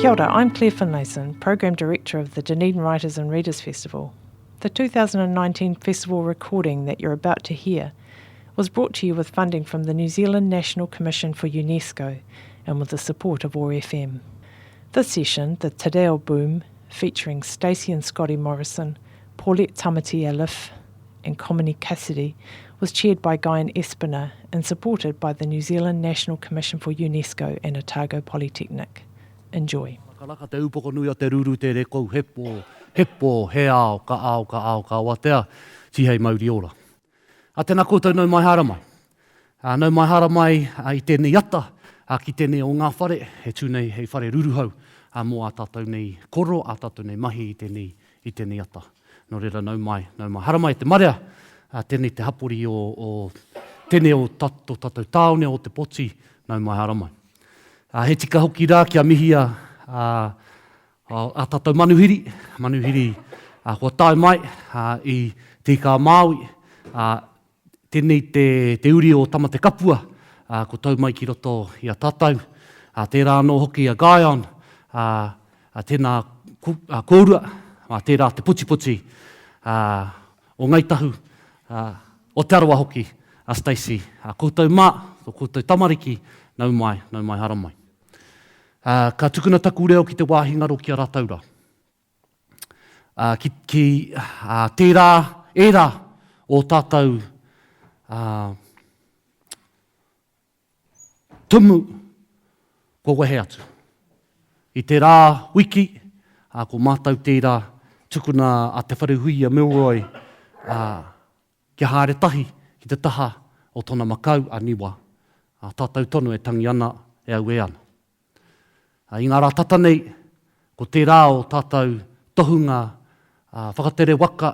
Kia ora, I'm Claire Finlayson, Program Director of the Dunedin Writers and Readers Festival. The 2019 festival recording that you're about to hear was brought to you with funding from the New Zealand National Commission for UNESCO and with the support of OAR FM. This session, the Te Reo Boom, featuring Stacey and Scotty Morrison, Paulette Tamati-Elliffe and Komene Cassidy, was chaired by Guyon Espiner and supported by the New Zealand National Commission for UNESCO and Otago Polytechnic. Enjoy. Kalaka te upoko nui a te ruru te rekou hepo, he ao, ka watea, tihei mauri ora. A tēnā koutou nau mai hara mai. Nau mai hara mai i tēnei ata, ki tēnei o ngā whare, he tūnei hei whare ruruhau, mō a tātou nei koro, a tātou nei mahi i tēnei ata. Nō reira nau mai hara mai te marea, tēnei te hapori o tēnei o tātou tāone o te poti, nau mai hara mai. He tika hoki rā kia mihia a tātou manuhiri, kua tae mai i te kā Māui, tēnei te uri o tama te kapua, ko tau mai ki roto i a tātou, tērā anō hoki a Guyon, tēnā kōrua, tērā te puti, o ngaitahu, o te arawa hoki a Stacey, koutou mā, koutou tamariki, nau mai hara mai. Ka tukuna taku reo ki te wāhingaro ki a rātaura. Ki tērā era o tātou tumu ko wehe atu. I te rā wiki, ko mātau tērā tukuna a te wharehui a Milroy ki haere tahi ki te taha o tona makau a niwa. Tātou tonu e tangi ana e au e ana. I ngā rā tata nei, ko tērā o tātou tohunga whakatere waka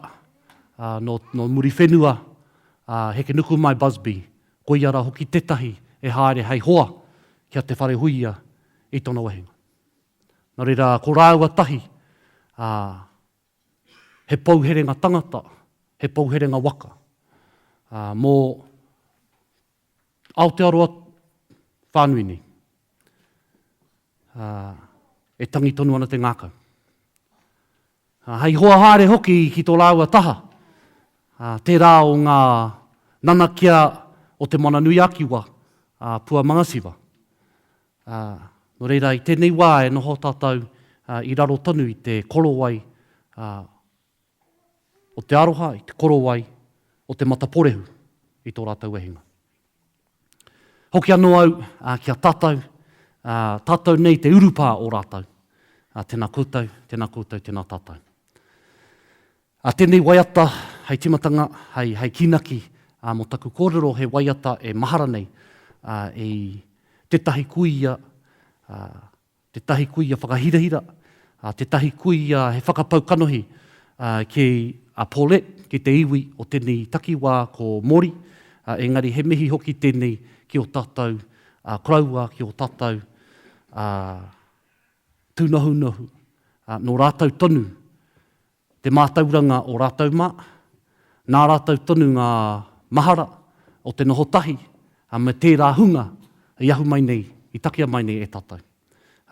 no muri whenua, heke nuku mai Busby, ko i ara hoki tetahi e haere hei hoa kia te whare huia i tona wehenga. Nā reira, ko rāua tahi, he pouherenga tangata, he pouherenga waka, mō Aotearoa whānuini, e tangi tonu ana te ngākau. Hei hoa haere hoki ki tō rāua taha, tērā o ngā nanakia o te mana nui akiwa, pua mangasiwa. Nō reira, i tēnei wā e noho tātou i raro tonu i te korowai o te aroha, i te korowai o te mataporehu i tō rātou wehinga. Hoki anō au ki a tātou nei te urupā o rātou. Tēnā koutou, tēnā tātou. Tēnei waiata, hei timatanga, hei kinaki, mo taku kōrero he waiata e mahara nei, e tetahi kuia whakahirahira, tetahi kuia he whakapau kanohi ki a Paulette, ki te iwi o tēnei takiwā ko Māori, engari he mihi hoki tēnei ki o tātou kraua, ki o tātou tūnahu, no rātou tonu, te mātauranga o rātou mā, nā rātou tonu ngā mahara o te noho tahi, me tērā hunga i ahu mai nei, i takia mai nei e tātou.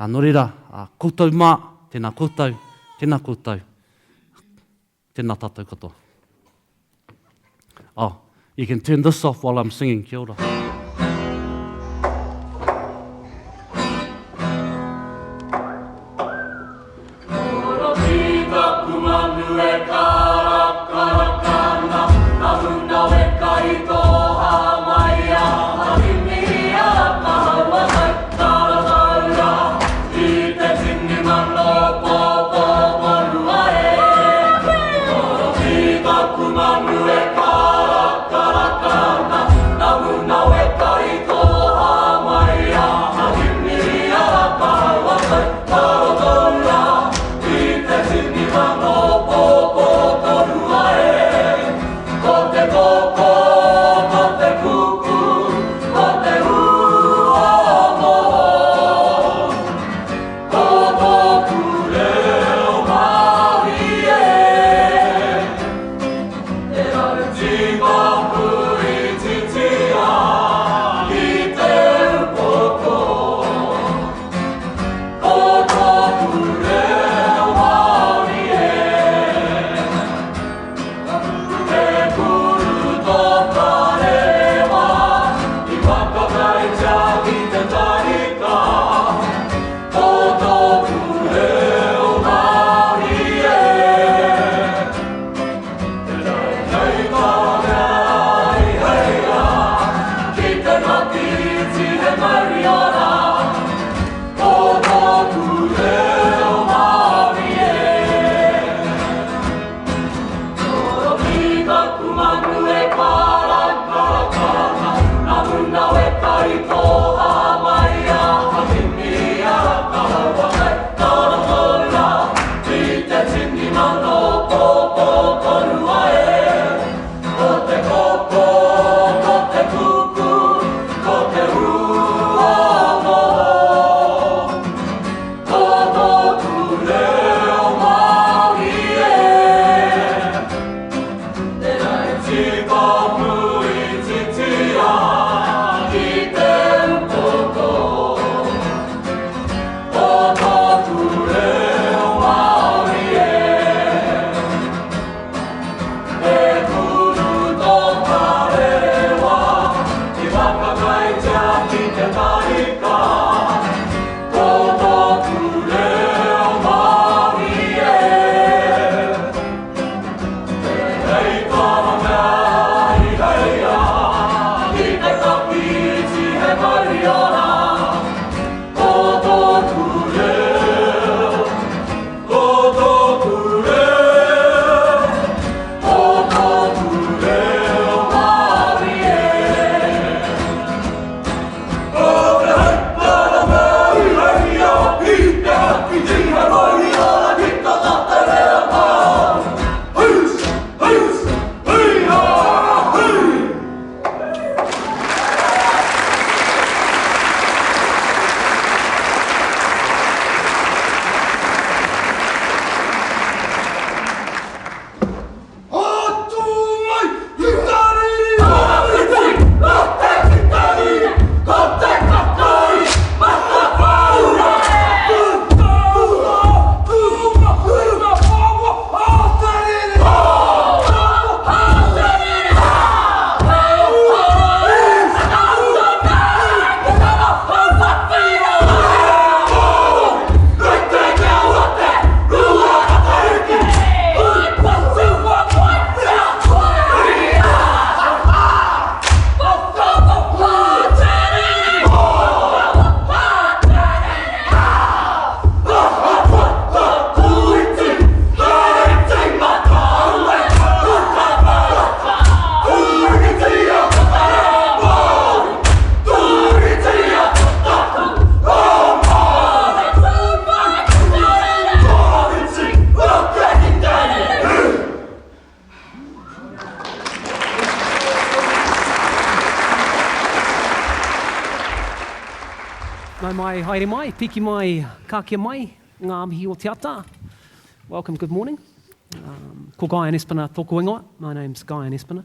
Nō reira, koutou mā, tēnā koutou, tēnā tātou katoa. You can turn this off while I'm singing, kia ora. No Nau mai, haere mai, piki mai, kākia mai, ngā mihi o te ata. Welcome, good morning. Ko Guyon Espiner tōku ingoa. My name's Guyon Espiner.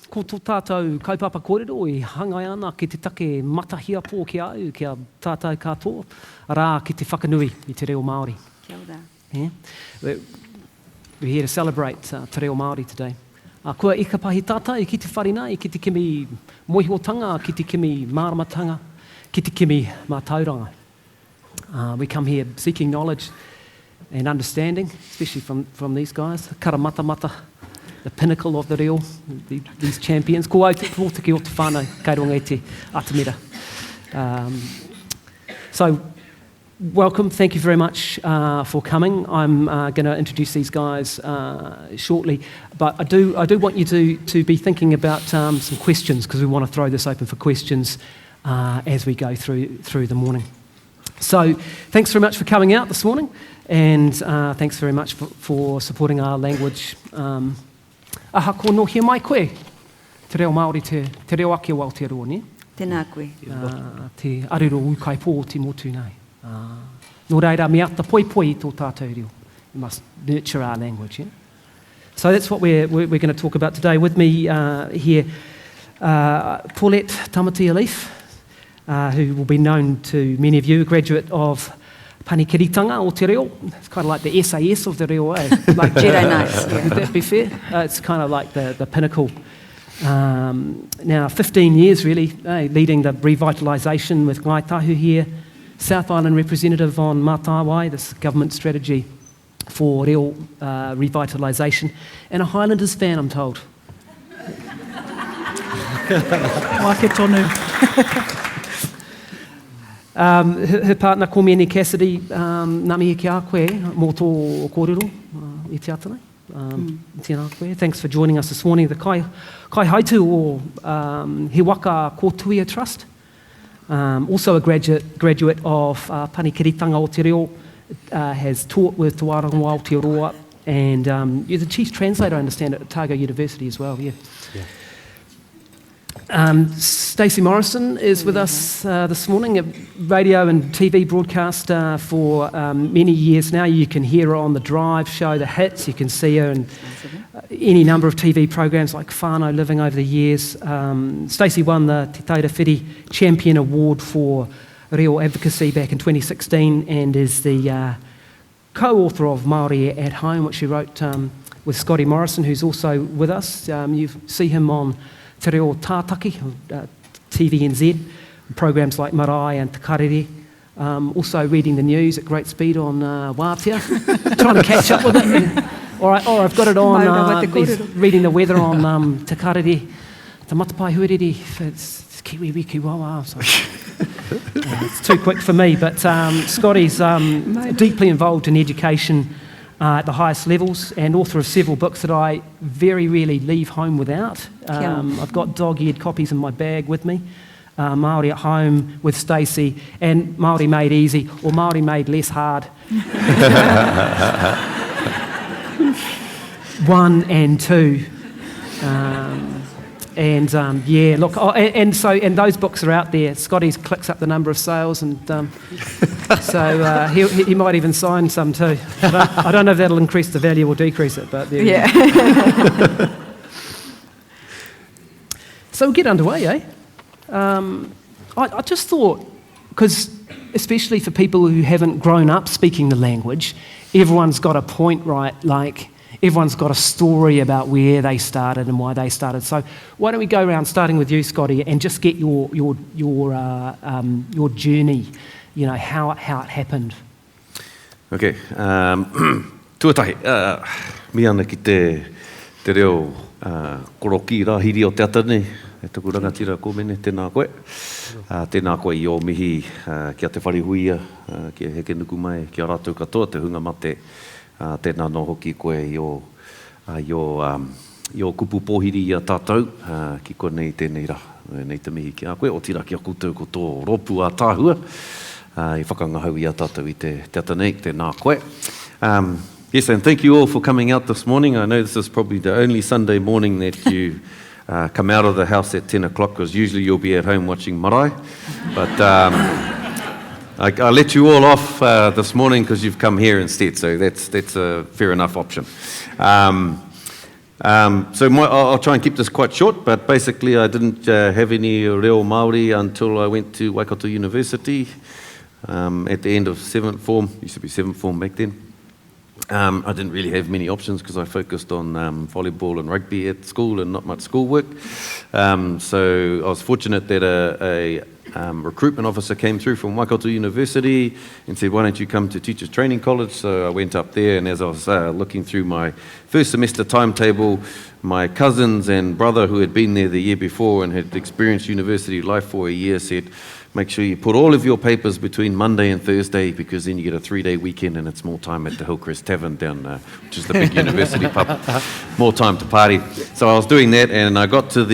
Ko tō tātou kaupapa kōrero i hangai ana ki te take matahia pō ki au, kia tātou katoa, rā ki te whakanui i Te Reo Māori. Kia ora. Yeah? We're here to celebrate Te Reo Māori today. Kua ika pahi tata i ki te wharina, i ki te kimi mohiotanga, ki te kimi māramatanga, ki te kimi mātauranga. We come here seeking knowledge and understanding, especially from these guys. Karamata, the pinnacle of the reo, these champions. Ko au te pōtiki o te whānau, kei ronga e te atamira. So, welcome, thank you very much for coming. I'm going to introduce these guys shortly, but I do want you to be thinking about some questions, because we want to throw this open for questions as we go through the morning. So thanks very much for coming out this morning, and thanks very much for supporting our language. Aha ko no he mai koe, te reo Māori, te reo ake o Aotearoa, ne? Tēnā koe. Te arero ukai pō o te motu nei. Nō reira me ata poi i tō tātou reo. We must nurture our language. Yeah? So that's what we're going to talk about today. With me here, Paulette Tamati-Elliffe, who will be known to many of you, a graduate of Panekiritanga o Te Reo. It's kind of like the SAS of the Reo, eh? Like Jedi Knights. Yeah. Would that be fair? It's kind of like the pinnacle. Now, 15 years really, leading the revitalisation with Ngai Tahu here, South Island representative on Mātāwai, this government strategy for reo revitalisation, and a Highlanders fan, I'm told. Wake tonu. Her partner, Komene Cassidy, nā mihi ki a koe, mō tō kōrero, i te atanei. Tēnā koe. Thanks for joining us this morning. The kai haitu o He Waka Kōtuia Trust. Also a graduate of Panekiritanga o Te Reo, has taught with Te Wārango Aotearoa, and you're the chief translator, I understand, at Otago University as well. Yeah. Stacey Morrison is with us this morning, a radio and TV broadcaster for many years now. You can hear her on the Drive show, The Hits. You can see her in any number of TV programs like Whānau Living over the years. Stacey won the Te Reo Champion Award for Reo Advocacy back in 2016 and is the co-author of Māori at Home, which she wrote with Scotty Morrison, who's also with us. You see him on Te Reo Tātaki, TVNZ, programs like Marae and Te Karere. Also reading the news at great speed on Wātea, trying to catch up with it. Or I've got it on, reading the weather on Te Karere, Te Matapai Huerere, it's Kiwi Wiki Wawa. So, it's too quick for me, but Scotty's deeply involved in education at the highest levels and author of several books that I very rarely leave home without. I've got dog-eared copies in my bag with me. Māori at Home with Stacey and Māori Made Easy, or Māori Made Less Hard. 1 and 2. And those books are out there. Scotty clicks up the number of sales, and so he might even sign some too. I don't know if that'll increase the value or decrease it, but there you go. So we'll get underway, eh? I just thought, because especially for people who haven't grown up speaking the language, everyone's got a point, right? Like, everyone's got a story about where they started and why they started. So why don't we go around, starting with you, Scotty, and just get your journey, you know, how it happened. Okay. Tuatahi, mi ana ki te reo koroki rā hiri o te atane, e taku rangatira Komene, tēnā koe. Tēnā koe I o mihi kia te wharihuia, kia heke nuku mai, kia rātou katoa, te hunga mate. Tēnā no hoki koe I o kupu pōhiri I a tātou, ki konei tēnei rā, nei te mihi ki a koe, o tira ki a koutou ko tō ropu a tāhua, I whakangahau I a tātou I te atanei, tēnā koe. Yes, and thank you all for coming out this morning. I know this is probably the only Sunday morning that you come out of the house at 10 o'clock, because usually you'll be at home watching marae, but I let you all off this morning because you've come here instead, so that's a fair enough option. I'll try and keep this quite short, but basically I didn't have any reo Māori until I went to Waikato University at the end of 7th form, used to be 7th form back then. I didn't really have many options because I focused on volleyball and rugby at school and not much schoolwork. So I was fortunate that a recruitment officer came through from Waikato University and said, why don't you come to Teachers Training College? So I went up there, and as I was looking through my first semester timetable, my cousins and brother who had been there the year before and had experienced university life for a year said, make sure you put all of your papers between Monday and Thursday, because then you get a 3-day weekend and it's more time at the Hillcrest Tavern down, which is the big university pub, more time to party. So I was doing that, and I got to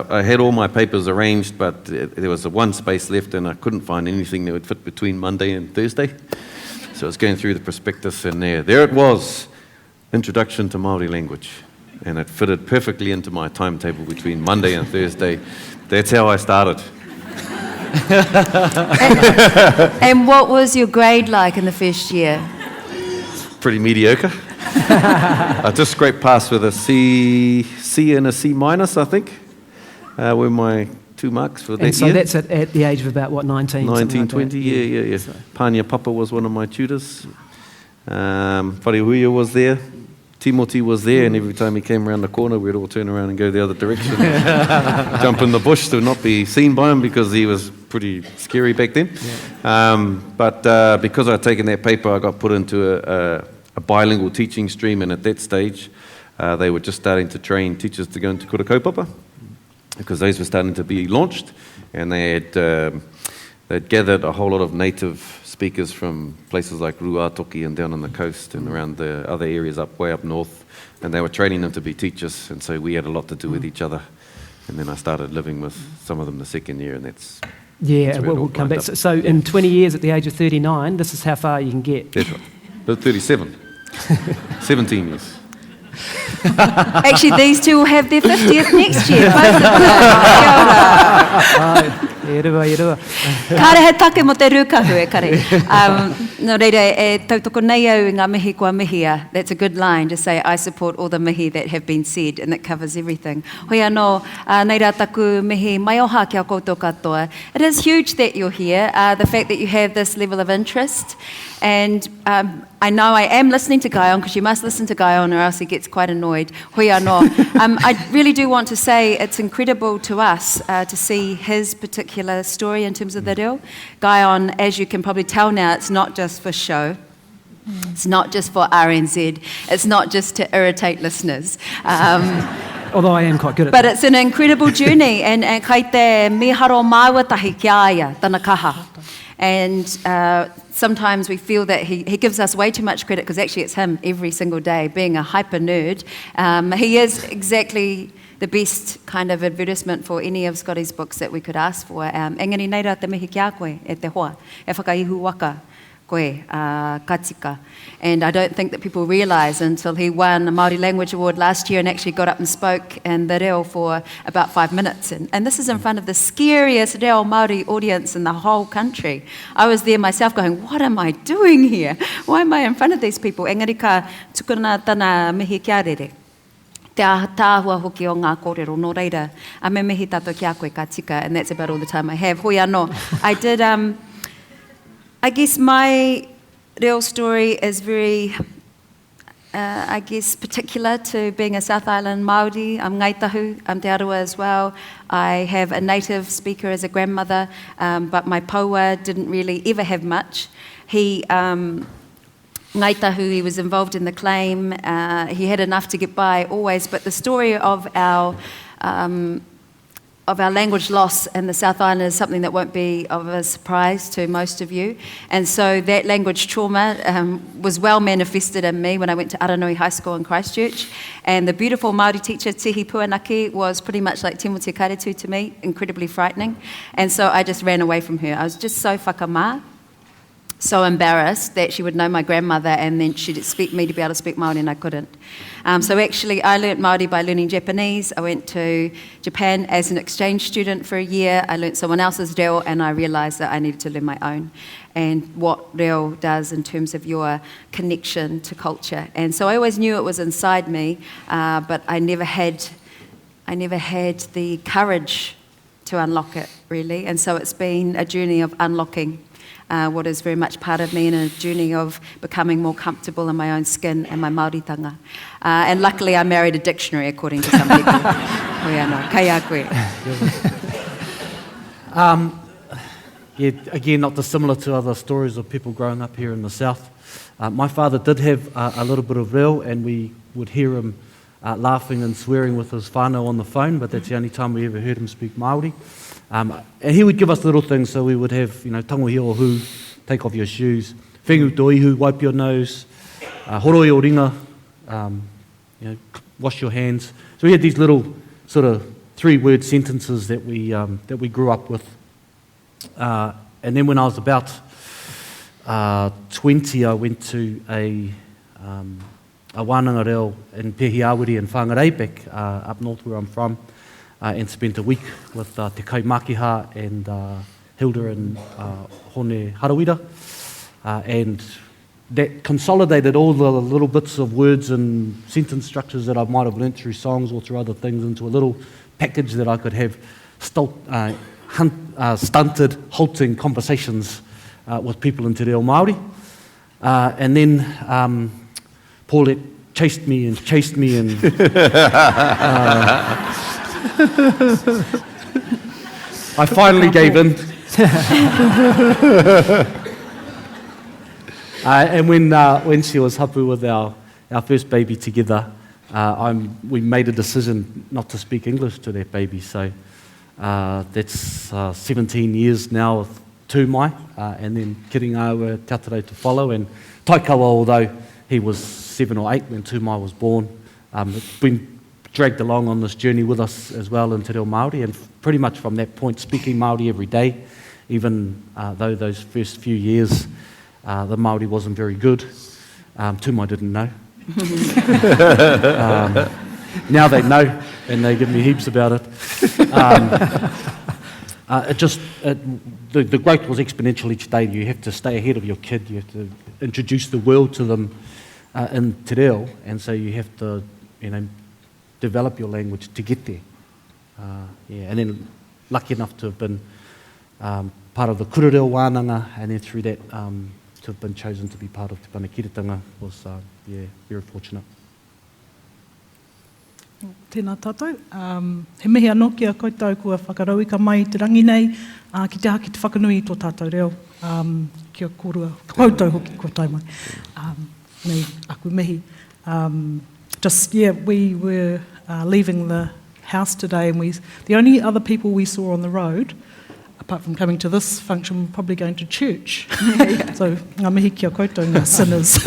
I had all my papers arranged, but there was one space left and I couldn't find anything that would fit between Monday and Thursday. So I was going through the prospectus, and there it was, Introduction to Māori Language. And it fitted perfectly into my timetable between Monday and Thursday. That's how I started. And what was your grade like in the first year? Pretty mediocre. I just scraped past with a C and a C minus, I think, were my 2 marks for that year. And so that's at the age of about, what, 19? 19, 20, yeah. So. Pānia Papa was one of my tutors. Wharihuia was there. Timoti was there, and every time he came around the corner, we'd all turn around and go the other direction. Jump in the bush to not be seen by him, because he was pretty scary back then. Yeah. But because I'd taken that paper, I got put into a bilingual teaching stream, and at that stage, they were just starting to train teachers to go into kura kaupapa, because those were starting to be launched, and they'd gathered a whole lot of native speakers from places like Ruatoki and down on the coast and around the other areas way up north, and they were training them to be teachers, and so we had a lot to do with each other. And then I started living with some of them the second year, and that's we'll come back. So in 20 years, at the age of 39, this is how far you can get. That's right. But 37. 17 years. Actually, these two will have their 50th next year. Both of them. E rua, e rua. Kāre he take mo te rūkahu e kare. No reira, e tautoko nei au ngā mihi kua mihia. That's a good line to say, I support all the mihi that have been said, and that covers everything. Hoi anō, nei rā taku mihi mai oha kia koutou katoa. It is huge that you're here, the fact that you have this level of interest. And I know I am listening to Guyon, because you must listen to Guyon or else he gets quite annoyed. Hoi anō. I really do want to say it's incredible to us to see his particular story in terms of the reo. Guyon, as you can probably tell now, it's not just for show. It's not just for RNZ. It's not just to irritate listeners. Although I am quite good at But that. it's an incredible journey. And kai te miharo mawatahi ki aia, tana kaha. And sometimes we feel that he gives us way too much credit, because actually it's him every single day, being a hyper nerd. He is exactly the best kind of advertisement for any of Scotty's books that we could ask for. Engari nei rā te mihi ki a koe e te hoa, e whakaihu waka koe, katika. And I don't think that people realise until he won a Māori Language Award last year and actually got up and spoke in the reo for about 5 minutes. And this is in front of the scariest reo Māori audience in the whole country. I was there myself going, what am I doing here? Why am I in front of these people? Engari ka tukuna tana mihi kia rere. Te tāhua hoki o ngā kōrero, nō reira, a me mihi tato ki a koe ka tika, and that's about all the time I have. Hoi anō. I did, I guess my reo story is very, I guess, particular to being a South Island Māori. I'm Ngaitahu, I'm Te Arua as well. I have a native speaker as a grandmother, but my paua didn't really ever have much. He, Ngaitahu, he was involved in the claim. He had enough to get by always, but the story of our language loss in the South Island is something that won't be of a surprise to most of you. And so that language trauma was well manifested in me when I went to Aranui High School in Christchurch. And the beautiful Māori teacher, Tihi Puanaki, was pretty much like Timoti Kairetu to me, incredibly frightening. And so I just ran away from her. I was just so whakamā, so embarrassed that she would know my grandmother and then she'd expect me to be able to speak Māori, and I couldn't. So actually I learnt Māori by learning Japanese. I went to Japan as an exchange student for a year. I learnt someone else's reo, and I realised that I needed to learn my own and what reo does in terms of your connection to culture. And so I always knew it was inside me, but I never had the courage to unlock it, really. And so it's been a journey of unlocking what is very much part of me, and a journey of becoming more comfortable in my own skin and my Māoritanga. And luckily I married a dictionary, according to some people. Hoi anō, kai a koe. Yeah, again, not dissimilar to other stories of people growing up here in the south. My father did have a little bit of reo, and we would hear him laughing and swearing with his whānau on the phone, but that's the only time we ever heard him speak Māori. And he would give us little things, so we would have, tangohi o hu, take off your shoes, whengu to ihu, wipe your nose, horoi o ringa, wash your hands. So we had these little sort of 3-word sentences that we grew up with. And then when I was about 20, I went to a wānanga reo in Pehiawiri in Whangarei, back up north where I'm from. And spent a week with Te Kaumakiha and Hilda and Hone Harawira. And that consolidated all the little bits of words and sentence structures that I might have learnt through songs or through other things into a little package that I could have stunted, halting conversations with people in Te Reo Māori. And then Paulette chased me and I finally gave in. And when she was hapu with our first baby together, we made a decision not to speak English to that baby. So that's 17 years now of tū mai, and then Kiringaua Tatarau to follow. And Taikawa, although he was 7 or 8 when tū mai was born, it's been dragged along on this journey with us as well in Te Reo Māori, and pretty much from that point speaking Māori every day, even though those first few years the Māori wasn't very good. Tū mai didn't know, Now they know, and they give me heaps about it. The growth was exponential each day. You have to stay ahead of your kid. You have to introduce the world to them in Te Reo, and so you have to, develop your language to get there. And then lucky enough to have been part of the Kurereo Wānanga, and then through that to have been chosen to be part of Te Panekiretanga was, very fortunate. Tēnā tātou. He mihi anō ki a koutou kua whakarau ka mai te rangi nei, ki te haki te whakanui I tō tātou reo, kia kōrua, koutou hoki kua tai mai. Nei, aku mihi. We were leaving the house today, and the only other people we saw on the road, apart from coming to this function, were probably going to church. So, ngā mihi kia koutou, ngā sinners.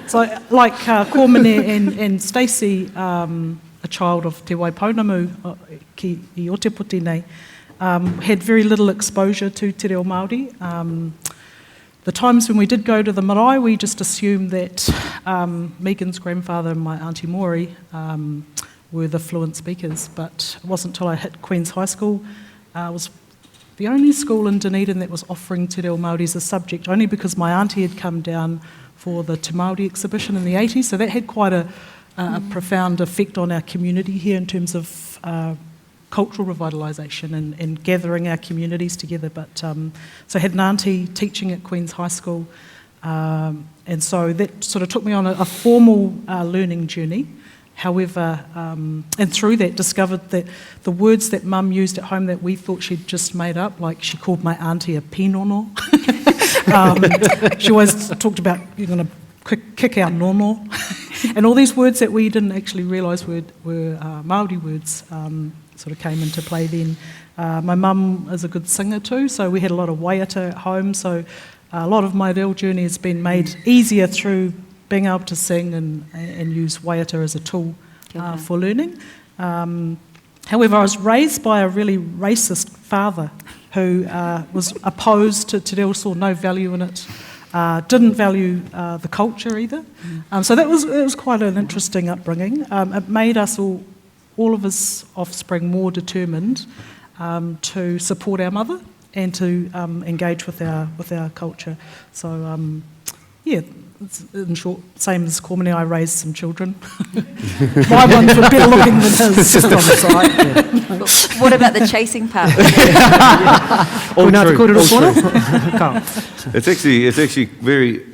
So, like Komene and Stacey, a child of Te Waipounamu ki I Oteputi nei, had very little exposure to Te Reo Māori. The times when we did go to the marae, we just assumed that Megan's grandfather and my Auntie Māori were the fluent speakers, but it wasn't until I hit Queen's High School. It was the only school in Dunedin that was offering Te Reo Māori as a subject, only because my auntie had come down for the Te Māori exhibition in the 80s, so that had quite a profound effect on our community here in terms of cultural revitalisation and gathering our communities together. But so I had an auntie teaching at Queen's High School, and so that sort of took me on a formal learning journey. However, and through that discovered that the words that Mum used at home that we thought she'd just made up, like she called my auntie a pinono. She always talked about you're going to kick out nono. And all these words that we didn't actually realise were Māori words sort of came into play then. My mum is a good singer too, so we had a lot of waiata at home, so a lot of my reo journey has been made easier through being able to sing and use waiata as a tool for learning. However, I was raised by a really racist father who was opposed to Te Reo, saw no value in it, didn't value the culture either. So it was quite an interesting upbringing. It made us all of his offspring more determined to support our mother and to engage with our culture. So it's, in short, same as Komene, I raised some children. My ones were better looking than his. Just on the side. Yeah. What about the chasing part? All It's actually very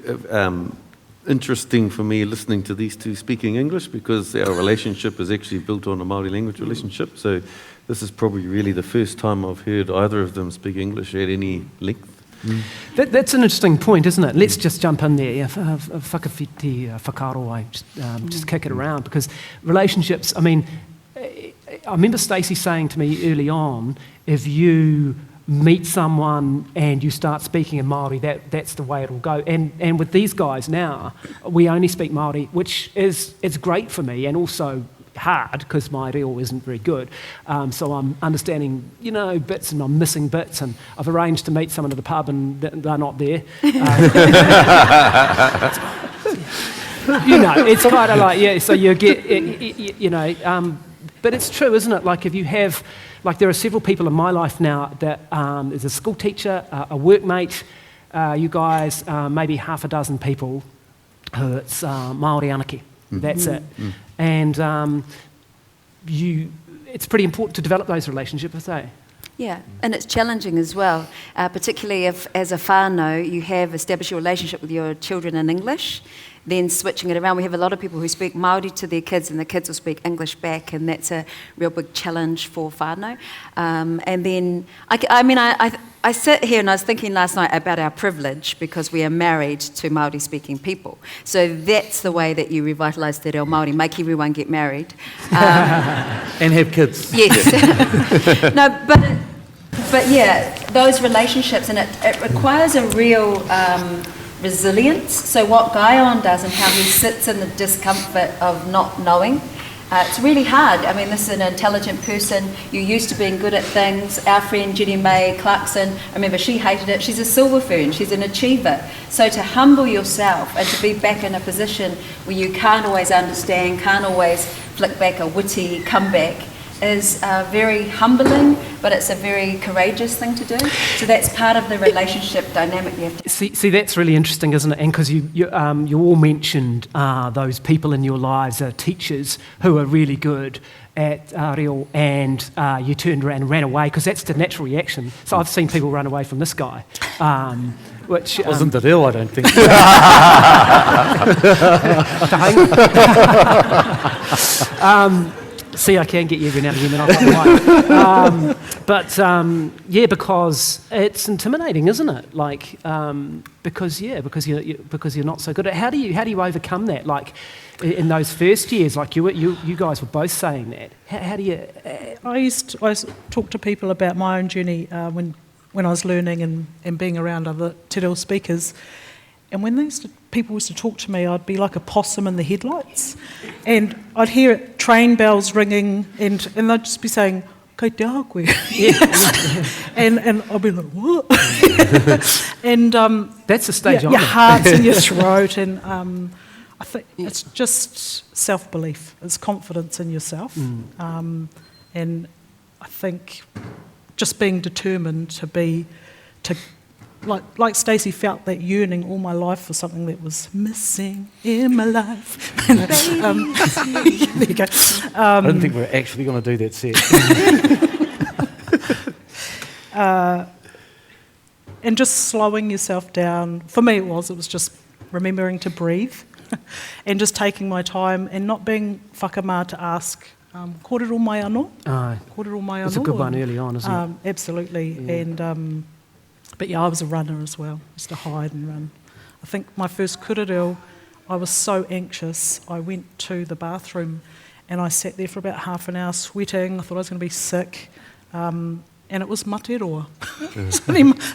interesting for me listening to these two speaking English, because our relationship is actually built on a Māori language relationship. So this is probably really the first time I've heard either of them speak English at any length. That's an interesting point, isn't it? Let's just jump in there. Whakawhiti, whakaroa, just kick it around, because relationships, I mean, I remember Stacey saying to me early on, if you meet someone and you start speaking in Māori, that's the way it'll go. And with these guys now, we only speak Māori, which it's great for me, and also hard because my reo isn't very good. So I'm understanding, bits, and I'm missing bits, and I've arranged to meet someone at the pub and they're not there. It's kind of like, so you get, but it's true, isn't it? Like if you have, like there are several people in my life now that there's a school teacher, a workmate, you guys, maybe half a dozen people who it's Māori anake. That's it. And it's pretty important to develop those relationships, I say. Yeah, and it's challenging as well, particularly if, as a whānau, you have established your relationship with your children in English, then switching it around. We have a lot of people who speak Māori to their kids, and the kids will speak English back, and that's a real big challenge for whānau. And then, I sit here and I was thinking last night about our privilege, because we are married to Māori-speaking people. So that's the way that you revitalise Te Reo Māori, make everyone get married. And have kids. Yes. No, but yeah, those relationships, and it requires a real resilience. So what Guyon does and how he sits in the discomfort of not knowing, It's really hard. I mean, this is an intelligent person. You're used to being good at things. Our friend Jenny May Clarkson, I remember she hated it. She's a silver fern. She's an achiever. So to humble yourself and to be back in a position where you can't always understand, can't always flick back a witty comeback is very humbling, but it's a very courageous thing to do. So that's part of the relationship dynamic you have to... See, that's really interesting, isn't it? And because you all mentioned those people in your lives, teachers who are really good at reo, and you turned around and ran away, because that's the natural reaction. So I've seen people run away from this guy. Which Wasn't the reo, I don't think. See, I can get you every now and again, and yeah, because it's intimidating, isn't it? Like, because you're not so good at. How do you overcome that? Like, in those first years, like you guys were both saying that. How do you? I used to talk to people about my own journey when I was learning and being around other Te Reo speakers. And when people used to talk to me, I'd be like a possum in the headlights. And I'd hear train bells ringing, and they'd just be saying, "Kei te aha koe." and I'd be like, "What?" And that's the stage your heart's in your throat, and I think it's just self-belief. It's confidence in yourself. And I think just being determined to like Stacey felt that yearning all my life for something that was missing in my life. There you go. I don't think we're actually going to do that set. And just slowing yourself down. For me, it was just remembering to breathe and just taking my time and not being whakamā to ask, kōrero mai anō? Kōrero mai anō? It's a good one early on, isn't it? Absolutely. Yeah. And but yeah, I was a runner as well. I used to hide and run. I think my first kurereo, I was so anxious. I went to the bathroom and I sat there for about half an hour sweating. I thought I was going to be sick. And it was materoa.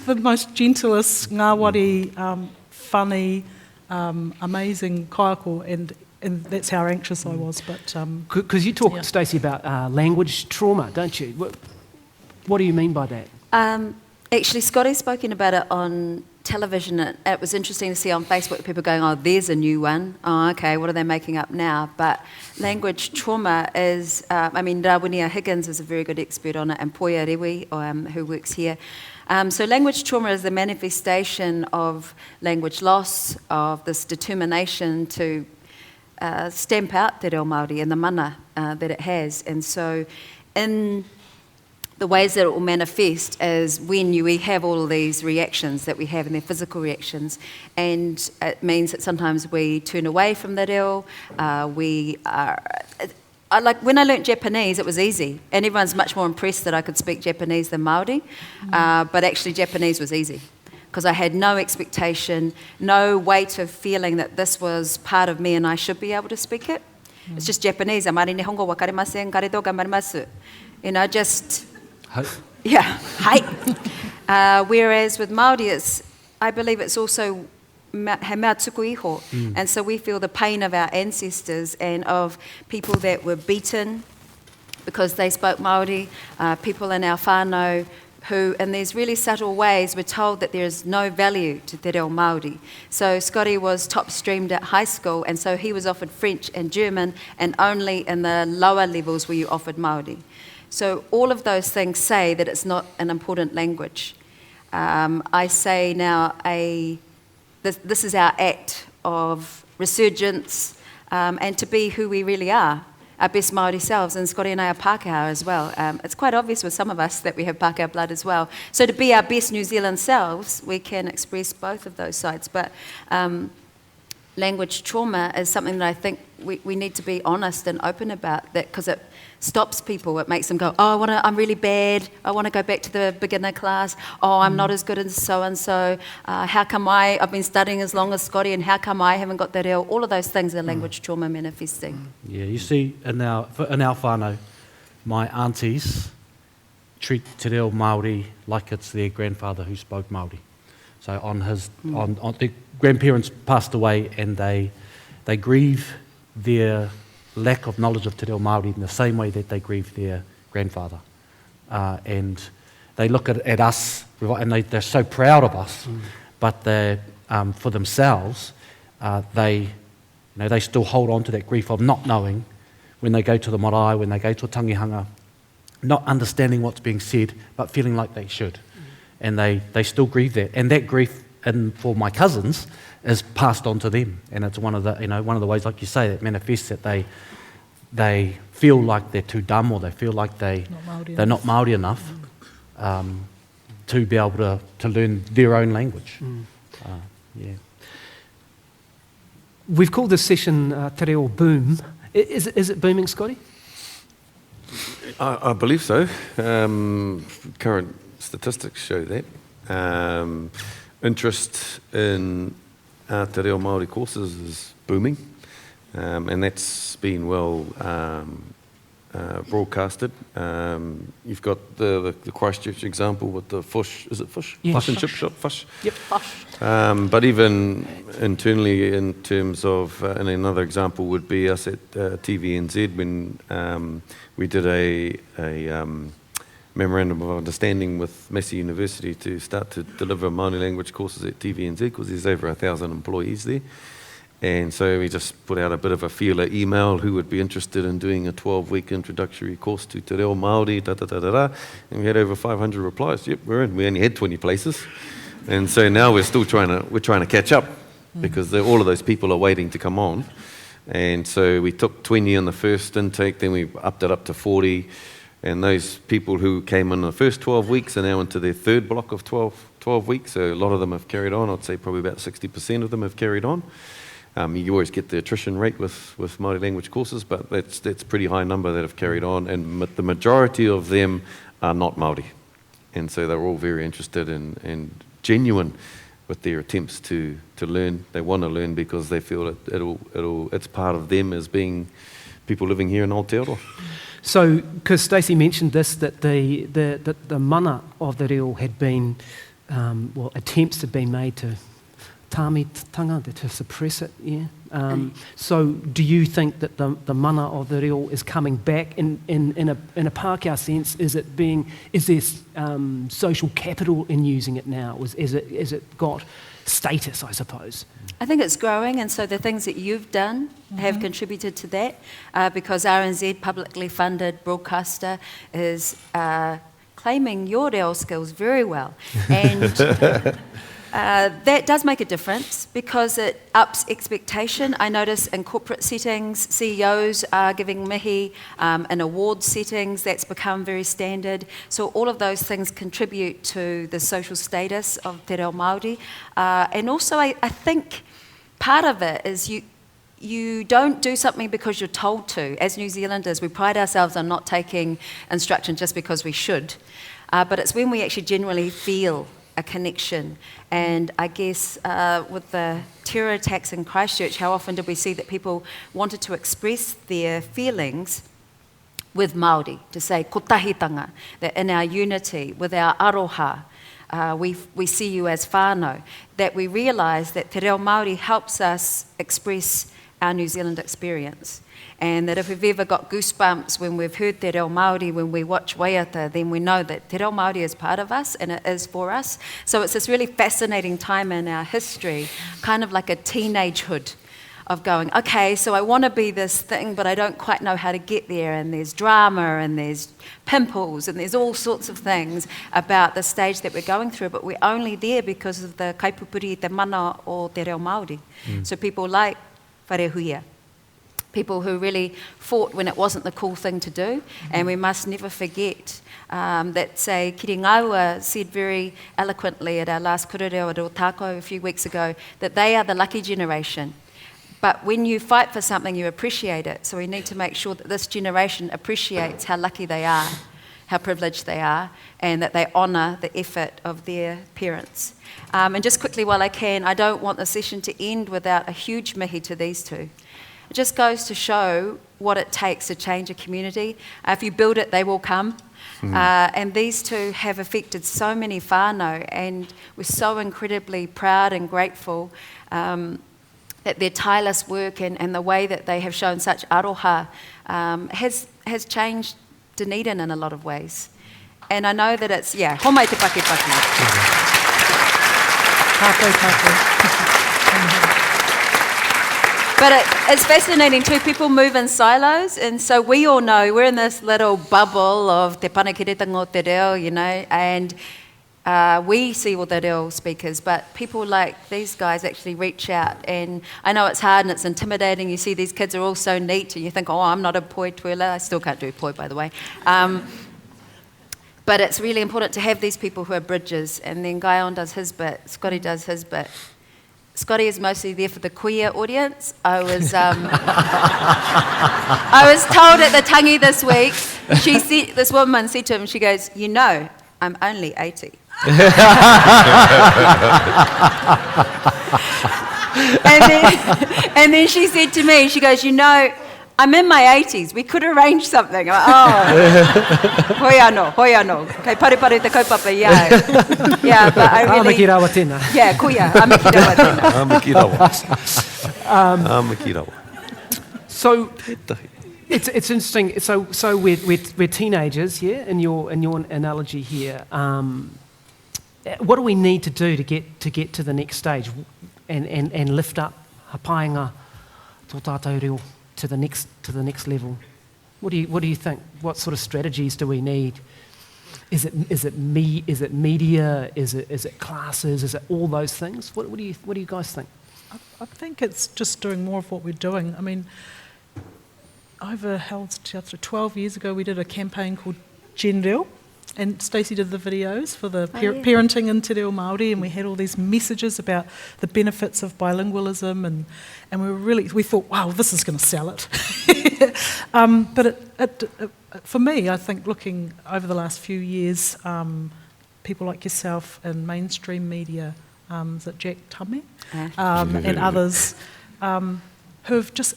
The most gentlest, ngāwari, funny, amazing kaiako, and that's how anxious I was. But because you talk, Stacey, about language trauma, don't you? What do you mean by that? Actually, Scotty's spoken about it on television. It was interesting to see on Facebook people going, "Oh, there's a new one. Oh, okay, what are they making up now?" But language trauma is, Rawinia Higgins is a very good expert on it, and Poia Rewi, who works here. So language trauma is the manifestation of language loss, of this determination to stamp out Te Reo Māori and the mana that it has. And so in the ways that it will manifest is when we have all of these reactions that we have, and they're physical reactions, and it means that sometimes we turn away from the reo. Like when I learnt Japanese, it was easy, and everyone's much more impressed that I could speak Japanese than Māori, but actually Japanese was easy, because I had no expectation, no weight of feeling that this was part of me and I should be able to speak it. It's just Japanese. Māori nihongo wakarimasen, karedo gamarimasu. You know, just... Yeah, hai. Whereas with Māori, I believe it's also he mea tuku iho. And so we feel the pain of our ancestors and of people that were beaten because they spoke Māori, people in our whānau who, in these really subtle ways, were told that there is no value to Te Reo Māori. So Scotty was top streamed at high school, and so he was offered French and German, and only in the lower levels were you offered Māori. So all of those things say that it's not an important language. I say now this is our act of resurgence and to be who we really are, our best Māori selves, and Scotty and I are Pākehā as well. It's quite obvious with some of us that we have Pākehā blood as well. So to be our best New Zealand selves, we can express both of those sides. But language trauma is something that I think we need to be honest and open about, that because it stops people. It makes them go, "Oh, I'm really bad. I want to go back to the beginner class. Oh, I'm not as good as so-and-so. How come I've been studying as long as Scotty, and how come I haven't got that reo?" All of those things are language trauma manifesting. Yeah, you see, in our whānau, my aunties treat Te Reo Māori like it's their grandfather who spoke Māori. So on their grandparents passed away, and they grieve their lack of knowledge of Te Reo Māori in the same way that they grieve their grandfather. And they look at us, and they're so proud of us, but for themselves, they still hold on to that grief of not knowing when they go to the marae, when they go to a tangihanga, not understanding what's being said, but feeling like they should. And they still grieve that. And that grief, and for my cousins, is passed on to them. And it's one of the ways, like you say, that manifests that they feel like they're too dumb, or they feel like they're not Māori enough to be able to learn their own language. Yeah. We've called this session Te Reo Boom. Is it booming, Scotty? I believe so. Current statistics show that. Interest in Te Reo Māori courses is booming, and that's been well broadcasted. You've got the Christchurch example with the Fush. Is it Fush? Yeah, Fush and Fush. chip shop, Fush. Yep, Fush. But even internally, in terms of, and another example would be us at TVNZ when we did a memorandum of understanding with Massey University to start to deliver Māori language courses at TVNZ, because there's over 1,000 employees there. And so we just put out a bit of a feeler email, who would be interested in doing a 12-week introductory course to Te Reo Māori, and we had over 500 replies. Yep, we're in. We only had 20 places. And so now we're trying to catch up, because all of those people are waiting to come on. And so we took 20 in the first intake, then we upped it up to 40. And those people who came in the first 12 weeks are now into their third block of 12 weeks. So a lot of them have carried on. I'd say probably about 60% of them have carried on. You always get the attrition rate with Māori language courses, but that's a pretty high number that have carried on. And the majority of them are not Māori. And so they're all very interested and genuine with their attempts to learn. They want to learn because they feel that it's part of them as being people living here in Aotearoa. So, because Stacey mentioned this, that the mana of the reo had been, attempts had been made to tāmitanga, to suppress it, yeah. So, do you think that the mana of the reo is coming back in a Pākehā sense? Is there social capital in using it now? Is it got status, I suppose? I think it's growing, and so the things that you've done have contributed to that, because RNZ, publicly funded broadcaster, is claiming your reo skills very well. And that does make a difference, because it ups expectation. I notice in corporate settings, CEOs are giving mihi, in award settings, that's become very standard. So all of those things contribute to the social status of Te Reo Māori. And also I think part of it is you don't do something because you're told to. As New Zealanders, we pride ourselves on not taking instruction just because we should. But it's when we actually genuinely feel a connection. And I guess with the terror attacks in Christchurch, how often did we see that people wanted to express their feelings with Māori, to say kotahitanga, that in our unity, with our aroha, we see you as whānau, that we realise that Te Reo Māori helps us express our New Zealand experience. And that if we've ever got goosebumps when we've heard Te Reo Māori, when we watch Waiata, then we know that Te Reo Māori is part of us and it is for us. So it's this really fascinating time in our history, kind of like a teenagehood of going, okay, so I want to be this thing, but I don't quite know how to get there. And there's drama and there's pimples and there's all sorts of things about the stage that we're going through, but we're only there because of the kaipupuri, te mana o Te Reo Māori. So people like Whare Huia, people who really fought when it wasn't the cool thing to do. And we must never forget that, say, Kiri Ngāua said very eloquently at our last kurereo at Otako a few weeks ago, that they are the lucky generation. But when you fight for something, you appreciate it. So we need to make sure that this generation appreciates how lucky they are, how privileged they are, and that they honour the effort of their parents. And just quickly while I can, I don't want the session to end without a huge mihi to these two. It just goes to show what it takes to change a community. If you build it, they will come. And these two have affected so many whānau, and we're so incredibly proud and grateful that their tireless work and the way that they have shown such aroha has changed Dunedin in a lot of ways. And I know that it's, homai te pake pake. But it's fascinating too, people move in silos, and so we all know we're in this little bubble of te panakireta te reo, you know, and we see all the reo speakers, but people like these guys actually reach out, and I know it's hard and it's intimidating. You see these kids are all so neat, and you think, oh, I'm not a poi tuela. I still can't do poi, by the way. But it's really important to have these people who are bridges, and then Guyon does his bit, Scotty does his bit. Scotty is mostly there for the queer audience. I was told at the tangi this week, this woman said to him, she goes, you know, I'm only 80. and then she said to me, she goes, you know, I'm in my 80s. We could arrange something. I'm like, hoi anō. Kei pare te kaupapa, yeah. Yeah, but I really... Amaki rawa tēnā. Yeah, kuia, amaki rawa tēnā. Amaki rawa. So, it's interesting. So we're teenagers, yeah. In your analogy here, what do we need to do to get to the next stage, and lift up hapaenga tō tātou reo to the next level? What do you think? What sort of strategies do we need? Is it media? Is it classes? Is it all those things? What do you guys think? I think it's just doing more of what we're doing. I mean, over 12 years ago, we did a campaign called Gen Reo, and Stacey did the videos for the parenting in Te Reo Māori, and we had all these messages about the benefits of bilingualism, and we thought, wow, this is going to sell it. But for me, I think looking over the last few years, people like yourself in mainstream media, is it Jack Tame, and others, who've just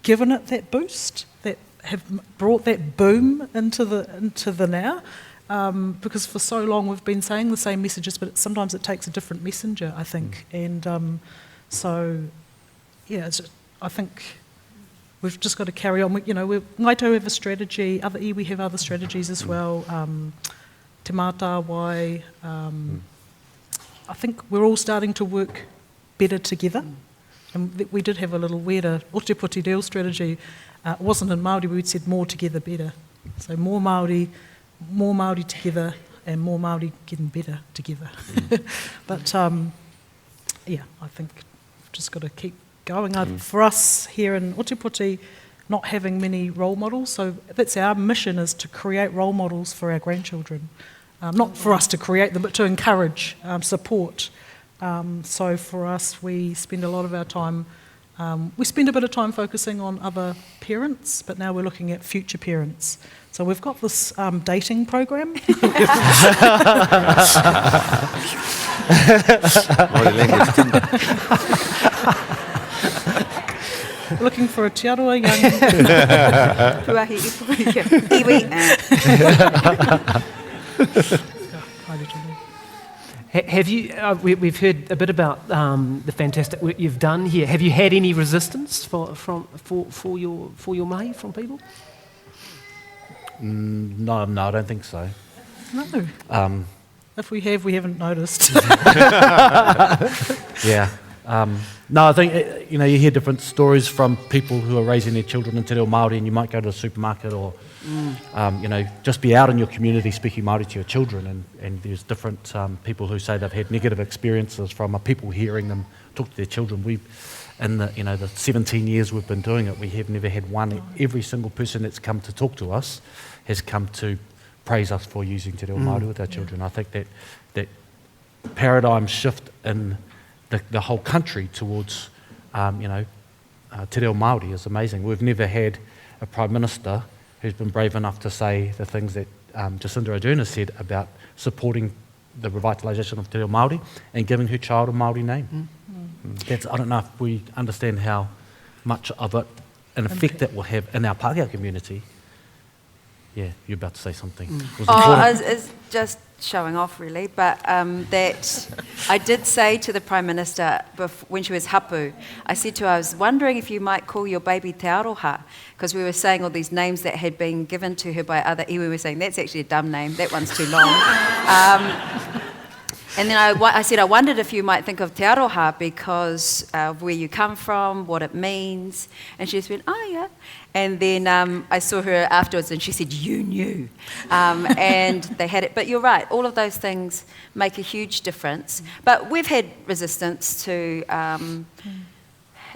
given it that boost, that have brought that boom into the now. Because for so long we've been saying the same messages, but sometimes it takes a different messenger, I think. And I think we've just got to carry on. Ngaito have a strategy, other iwi have other strategies as well. Te Mātāwai, I think we're all starting to work better together. And we did have we had a Otepoti Reo strategy. It wasn't in Māori, we said more together, better. So more Māori together, and more Māori getting better together. But I think we've just got to keep going. For us here in Otepoti, not having many role models, so that's our mission, is to create role models for our grandchildren. Not for us to create them, but to encourage, support. So for us, we spend a lot of our time, we spend a bit of time focusing on other parents, but now we're looking at future parents. So we've got this dating program. Looking for a te aroa young... Have you? We've heard a bit about the fantastic work you've done here. Have you had any resistance for your mahi from people? No, I don't think so. No. If we have, we haven't noticed. Yeah. No, I think you hear different stories from people who are raising their children in Te Reo Māori, and you might go to the supermarket or just be out in your community speaking Māori to your children, and there's different people who say they've had negative experiences from people hearing them talk to their children. In the 17 years we've been doing it, we have never had one. Every single person that's come to talk to us has come to praise us for using Te Reo Māori with our children. I think that paradigm shift in the whole country towards Te Reo Māori is amazing. We've never had a Prime Minister who's been brave enough to say the things that Jacinda Ardern said about supporting the revitalisation of Te Reo Māori and giving her child a Māori name. I don't know if we understand how much of an effect that will have in our Pākehā community. Yeah, you're about to say something. Was Oh, important. it's just showing off, really. But that I did say to the Prime Minister when she was hapu, I said to her, I was wondering if you might call your baby Te Aroha, because we were saying all these names that had been given to her by other iwi. We were saying, that's actually a dumb name. That one's too long. And then I said, I wondered if you might think of Te Aroha because of where you come from, what it means. And she just went, oh, yeah. And then I saw her afterwards and she said, you knew. And they had it. But you're right, all of those things make a huge difference. But we've had resistance to our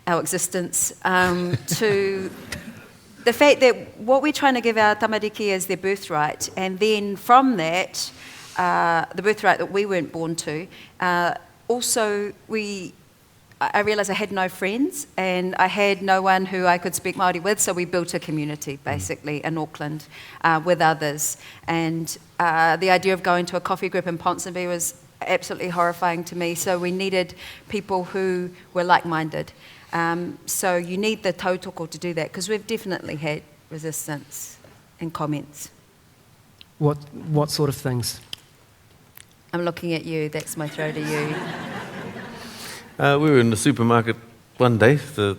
existence, to the fact that what we're trying to give our tamariki is their birthright. And then from that, the birthright that we weren't born to. Also, I realised I had no friends and I had no one who I could speak Māori with, so we built a community, basically, in Auckland with others. And the idea of going to a coffee group in Ponsonby was absolutely horrifying to me, so we needed people who were like-minded. So you need the tautoko to do that, because we've definitely had resistance and comments. What sort of things? I'm looking at you, that's my throw to you. We were in the supermarket one day, the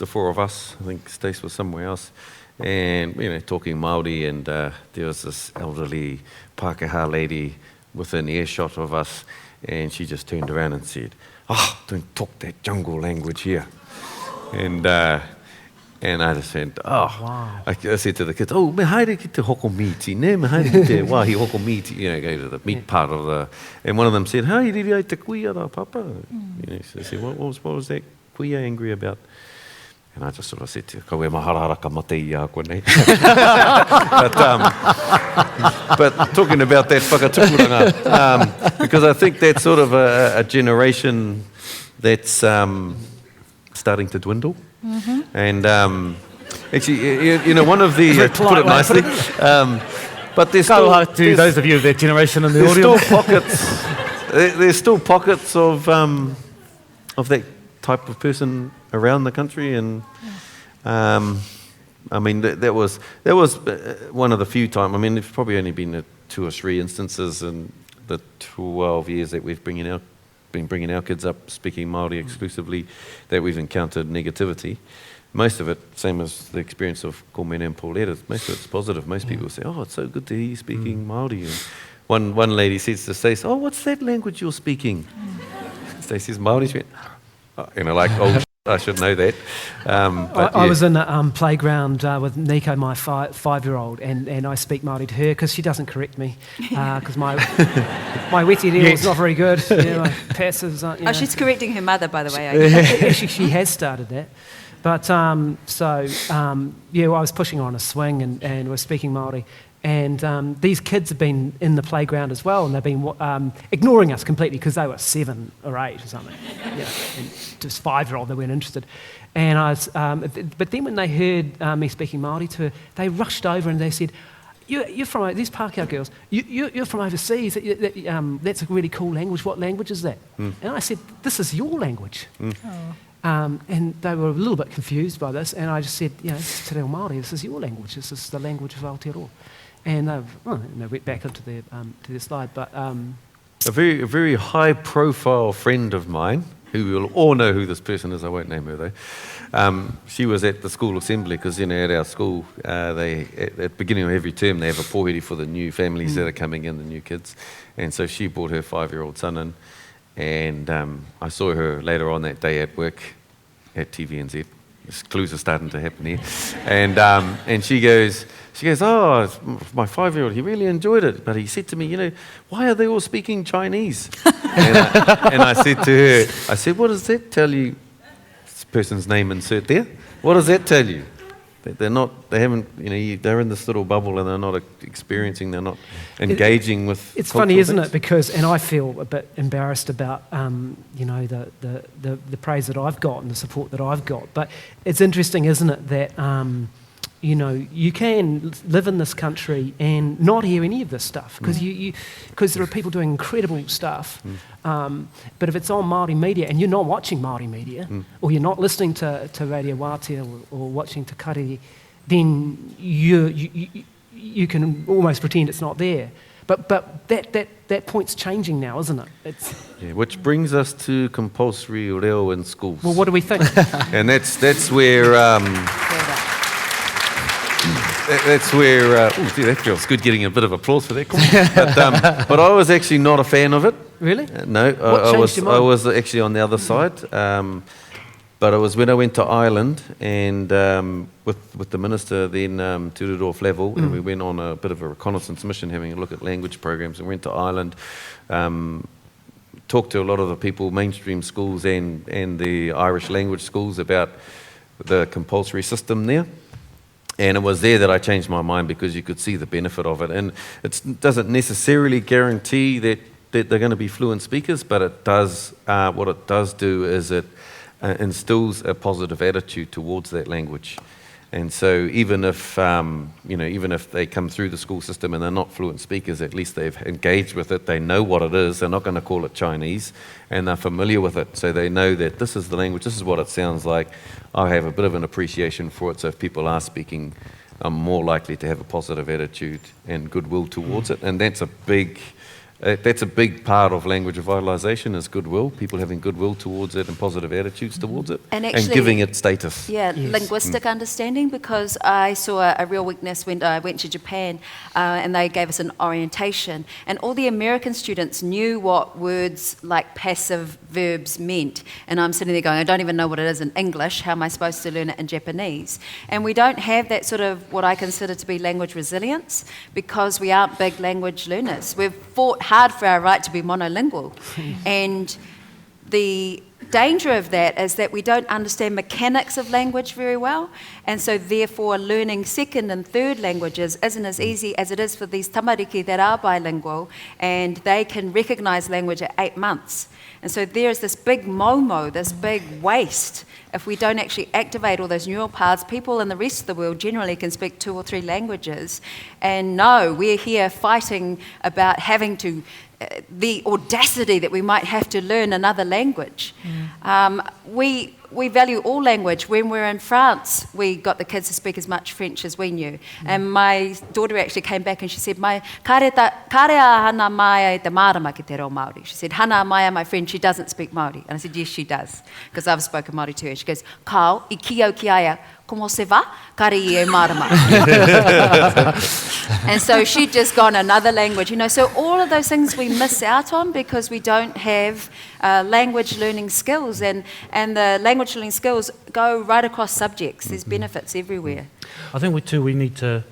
four of us. I think Stace was somewhere else, and talking Māori, and there was this elderly Pākehā lady within earshot of us, and she just turned around and said, "Oh, don't talk that jungle language here." And I just said, oh, wow. I said to the kids, oh, me haere ki te hoko miti, ne? Me haere ki te wahi hoko miti, go to the meat part of the... And one of them said, hai riri ai te kuia rā, papa. So they said, what was that kuia angry about? And I just sort of said to her, kawe mahara ka mate I a koe nei. But talking about that whakatukuranga, because I think that's sort of a generation that's starting to dwindle. Mm-hmm. And actually, one of the, to put it nicely, but there's still... to those of you of that generation in the audience. There's still pockets of that type of person around the country, and I mean, that was one of the few times. I mean, there's probably only been 2 or 3 instances in the 12 years that we've been bringing our kids up speaking Māori exclusively that we've encountered negativity. Most of it, same as the experience of Komene and Paulette, most of it's positive. Most people say, oh, it's so good to hear you speaking Māori. And one lady says to Stacey, oh, what's that language you're speaking? Stacey says, Māori. She went, oh, like, oh, I should know that. I was in a playground with Nico, my 5-year-old, and I speak Māori to her because she doesn't correct me because my weti reo is not very good. My passives aren't, she's correcting her mother, by the way. She has started that. But I was pushing her on a swing and we're speaking Māori. And these kids have been in the playground as well, and they've been ignoring us completely because they were 7 or 8 or something. And just 5-year-old, they weren't interested. And but then when they heard me speaking Māori to her, they rushed over and they said, "You're from these Pākehā girls. You're from overseas. That's a really cool language. What language is that?" And I said, "This is your language." And they were a little bit confused by this, and I just said, "It's Te Reo Māori. This is your language. This is the language of Aotearoa." And they went back into their slide. But a very high-profile friend of mine, who you'll all know who this person is. I won't name her though. She was at the school assembly because at our school, at the beginning of every term they have a pōheri for the new families that are coming in, the new kids, and so she brought her 5-year-old son in, and I saw her later on that day at work at TVNZ. Clues are starting to happen here, and she goes, oh, my 5-year-old, he really enjoyed it, but he said to me, why are they all speaking Chinese? and I said to her, what does that tell you? This person's name insert there. What does that tell you? That they're in this little bubble and they're not experiencing, they're not engaging with. It's funny, isn't it? Because, and I feel a bit embarrassed about, the praise that I've got and the support that I've got. But it's interesting, isn't it, that you can live in this country and not hear any of this stuff because there are people doing incredible stuff. But if it's on Māori media and you're not watching Māori media or you're not listening to Radio Wātea or watching Te Karere, then you can almost pretend it's not there. But that point's changing now, isn't it? Yeah, which brings us to compulsory reo in schools. Well, what do we think? And that's where that feels good getting a bit of applause for that. But I was actually not a fan of it. Really? No, I was actually on the other side. But it was when I went to Ireland and with the minister then, Te Reo Boom, and we went on a bit of a reconnaissance mission, having a look at language programs, and went to Ireland, talked to a lot of the people, mainstream schools and the Irish language schools, about the compulsory system there. And it was there that I changed my mind, because you could see the benefit of it. And it doesn't necessarily guarantee that they're going to be fluent speakers, but it does. What it does do is it instills a positive attitude towards that language. And so even if they come through the school system and they're not fluent speakers, at least they've engaged with it, they know what it is, they're not going to call it Chinese, and they're familiar with it, so they know that this is the language, this is what it sounds like. I have a bit of an appreciation for it, so if people are speaking, I'm more likely to have a positive attitude and goodwill towards it, and that's a big part of language revitalisation, is goodwill, people having goodwill towards it and positive attitudes towards it, and giving it status. Yeah, linguistic understanding, because I saw a real weakness when I went to Japan and they gave us an orientation, and all the American students knew what words like passive verbs meant, and I'm sitting there going, I don't even know what it is in English, how am I supposed to learn it in Japanese? And we don't have that sort of what I consider to be language resilience, because we aren't big language learners. We've fought hard for our right to be monolingual. And the danger of that is that we don't understand mechanics of language very well, and so therefore learning second and third languages isn't as easy as it is for these tamariki that are bilingual, and they can recognise language at 8 months. And so there's this big momo, this big waste. If we don't actually activate all those neural paths, people in the rest of the world generally can speak 2 or 3 languages. And no, we're here fighting about having to, the audacity that we might have to learn another language. We value all language. When we were in France, we got the kids to speak as much French as we knew. And my daughter actually came back and she said, Kare a hana mai te marama ki te reo Māori. She said, Hana Maya, my friend, she doesn't speak Māori. And I said, yes, she does, because I've spoken Māori to her. She goes, Kao, I ki au ki aia, como se va? Kare I e marama. And so she'd just gone another language, so all of those things we miss out on because we don't have language learning skills, and the language learning skills go right across subjects. There's benefits everywhere. I think we need to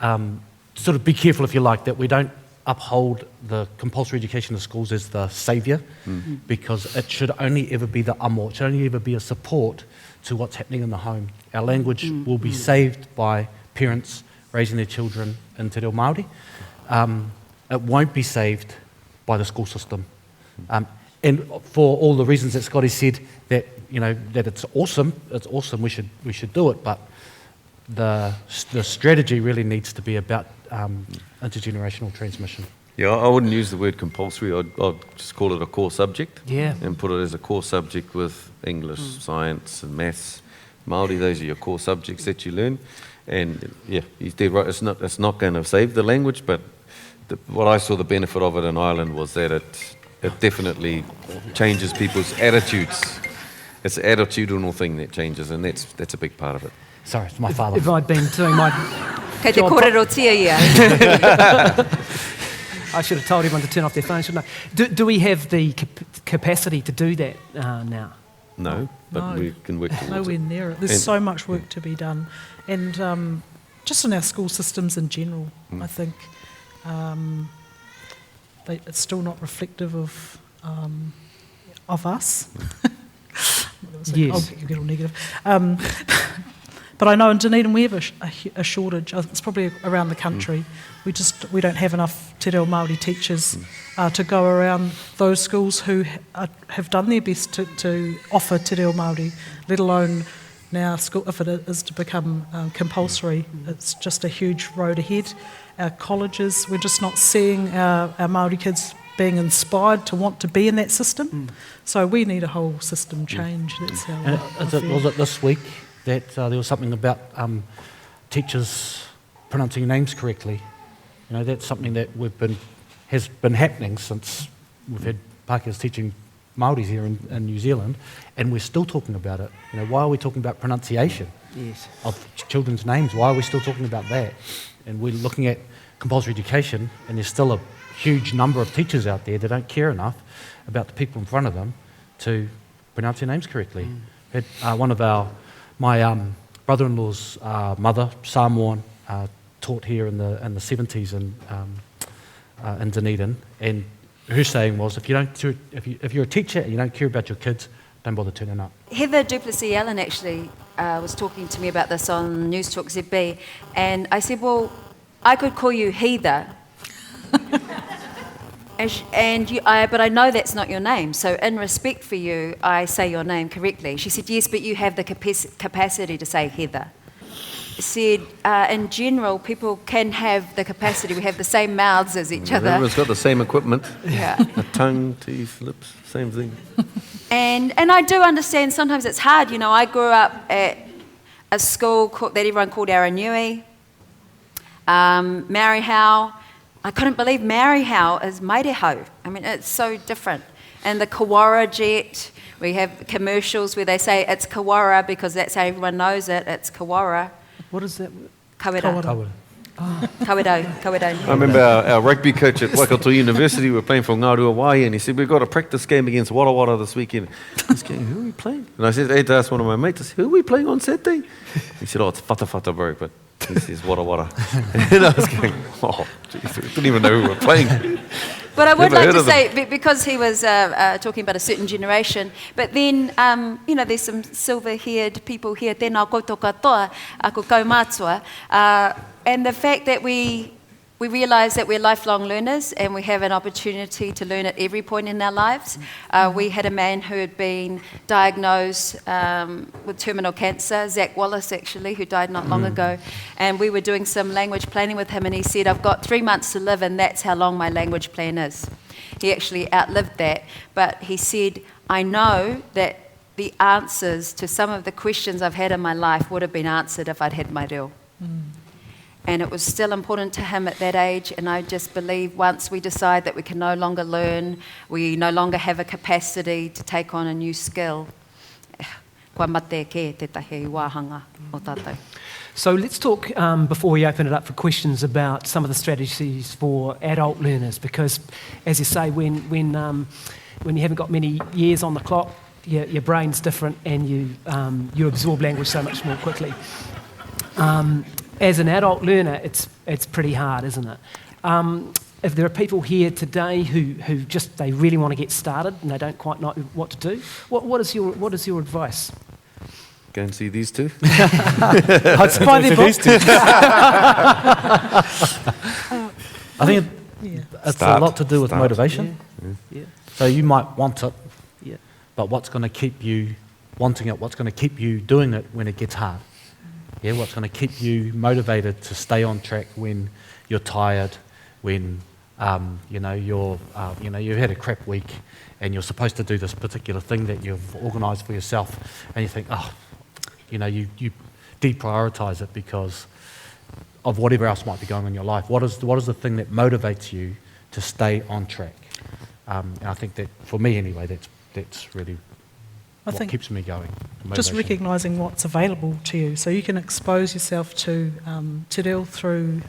sort of be careful, if you like, that we don't uphold the compulsory education of schools as the saviour, because it should only ever be the amo, it should only ever be a support to what's happening in the home. Our language will be saved by parents raising their children in Te Reo Māori. It won't be saved by the school system. And for all the reasons that Scotty said, that that it's awesome, we should do it, but the strategy really needs to be about intergenerational transmission. Yeah, I wouldn't use the word compulsory. I'd just call it a core subject. Yeah. And put it as a core subject with English, science, and maths. Māori, those are your core subjects that you learn. And yeah, he's dead right. It's not going to save the language, but what I saw the benefit of it in Ireland was that it definitely changes people's attitudes. It's an attitudinal thing that changes, and that's a big part of it. Sorry, it's my father. If I'd been doing my Kei te kōrero tia ia. I should have told everyone to turn off their phone, shouldn't I? Do we have the capacity to do that now? No, but we can work towards Nowhere it. near it. There's so much work to be done. And just in our school systems in general, I think it's still not reflective of us. Yes. You get all negative. But I know in Dunedin we have a shortage. It's probably around the country. We don't have enough Te Reo Māori teachers to go around those schools who have done their best to offer Te Reo Māori, let alone now school, if it is to become compulsory. It's just a huge road ahead. Our colleges, we're just not seeing our Māori kids being inspired to want to be in that system. So we need a whole system change. That's how I feel. Was it this week that there was something about teachers pronouncing names correctly. That's something that has been happening since we've had Pākehās teaching Māoris here in New Zealand, and we're still talking about it. Why are we talking about pronunciation of children's names? Why are we still talking about that? And we're looking at compulsory education, and there's still a huge number of teachers out there that don't care enough about the people in front of them to pronounce their names correctly. Had, one of my brother-in-law's mother, Samoan, taught here in the 70s in Dunedin, and her saying was, if you're a teacher and you don't care about your kids, don't bother turning up. Heather Duplessis-Allen actually was talking to me about this on News Talk ZB, and I said, well, I could call you Heather, but I know that's not your name, so in respect for you, I say your name correctly. She said, yes, but you have the capacity to say Heather. Said, in general, people can have the capacity. We have the same mouths as each other. Everyone's got the same equipment. Yeah. A tongue, teeth, lips, same thing. And I do understand sometimes it's hard. I grew up at a school that everyone called Aranui, Marihau. I couldn't believe Marihau is Mairehau. I mean, it's so different. And the Kawara jet, we have commercials where they say it's Kawara because that's how everyone knows it. It's Kawara. What is that? Kawera. Kawedo. I remember our rugby coach at Waikato University, we were playing for Ngārua Wai, and he said, we've got a practice game against Wara Wara this weekend. I was going, who are we playing? And I said, hey, to ask one of my mates, I said, who are we playing on Saturday? He said, oh, it's Whata bro, but he says Wara Wara. And I was going, oh, geez, we didn't even know who we were playing. But I would like to say, because he was talking about a certain generation, but then, there's some silver-haired people here, tēnā koutou katoa, ako kaumātua, and the fact that we realise that we're lifelong learners and we have an opportunity to learn at every point in our lives. We had a man who had been diagnosed with terminal cancer, Zach Wallace actually, who died not long ago, and we were doing some language planning with him, and he said, I've got 3 months to live and that's how long my language plan is. He actually outlived that, but he said, I know that the answers to some of the questions I've had in my life would have been answered if I'd had my reo. And it was still important to him at that age, and I just believe once we decide that we can no longer learn, we no longer have a capacity to take on a new skill, kua mate ke tētahi wāhanga o tātou. So let's talk, before we open it up for questions, about some of the strategies for adult learners, because as you say, when you haven't got many years on the clock, your brain's different and you absorb language so much more quickly. As an adult learner, it's pretty hard, isn't it? If there are people here today who just they really want to get started and they don't quite know what to do, what is your advice? Go and see these two. I'd buy their book. I think it's a lot to do with motivation. Yeah. So you might want it, Yeah. but what's going to keep you wanting it? What's going to keep you doing it when it gets hard? Yeah, what's going to keep you motivated to stay on track when you're tired, when you've had a crap week and you're supposed to do this particular thing that you've organised for yourself, and you think, you deprioritise it because of whatever else might be going on in your life. What is the thing that motivates you to stay on track? And I think that for me anyway, that's really what keeps me going. Just recognising what's available to you. So you can expose yourself to te reo through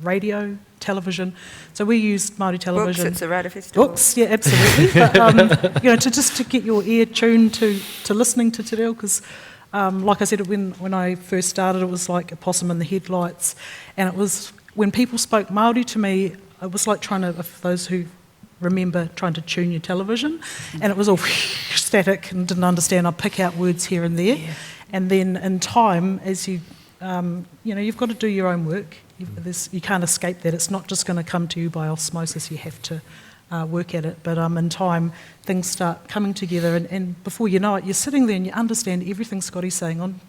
radio, television. So we use Māori television. Books, it's a radio festival. Books, yeah, absolutely. But, to get your ear tuned to listening to te reo, because like I said, when I first started, it was like a possum in the headlights. And it was, when people spoke Māori to me, it was like trying to, if those who remember trying to tune your television, and it was all static and didn't understand. I'd pick out words here and there, and then in time, as you've got to do your own work. You can't escape that. It's not just going to come to you by osmosis. You have to work at it. But in time, things start coming together, and before you know it, you're sitting there and you understand everything Scotty's saying on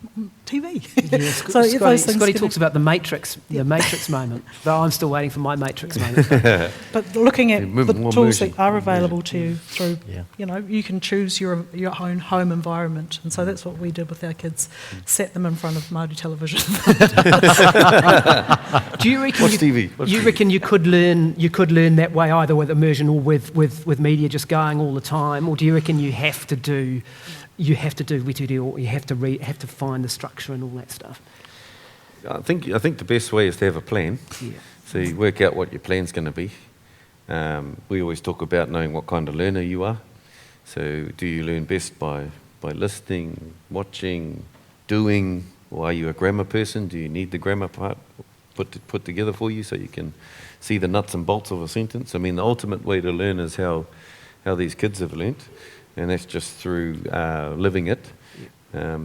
TV. Yeah, So those things Scotty can- talks about the Matrix, the Matrix moment, though I'm still waiting for my Matrix moment. But looking at Yeah, the more tools merging. that are available to you through, Yeah. you know, you can choose your own home environment, and so that's what we did with our kids. Sat them in front of Māori television. Do you reckon Watch TV. Watch you TV. reckon you could learn that way, either with immersion or with media just going all the time, or do you reckon you have to do witiri, or you have to have to find the structure and all that stuff? I think the best way is to have a plan. Yeah. So you work out what your plan's going to be. We always talk about knowing what kind of learner you are. So do you learn best by listening, watching, doing, or are you a grammar person? Do you need the grammar part put together for you so you can see the nuts and bolts of a sentence? I mean, the ultimate way to learn is how these kids have learnt, and that's just through living it,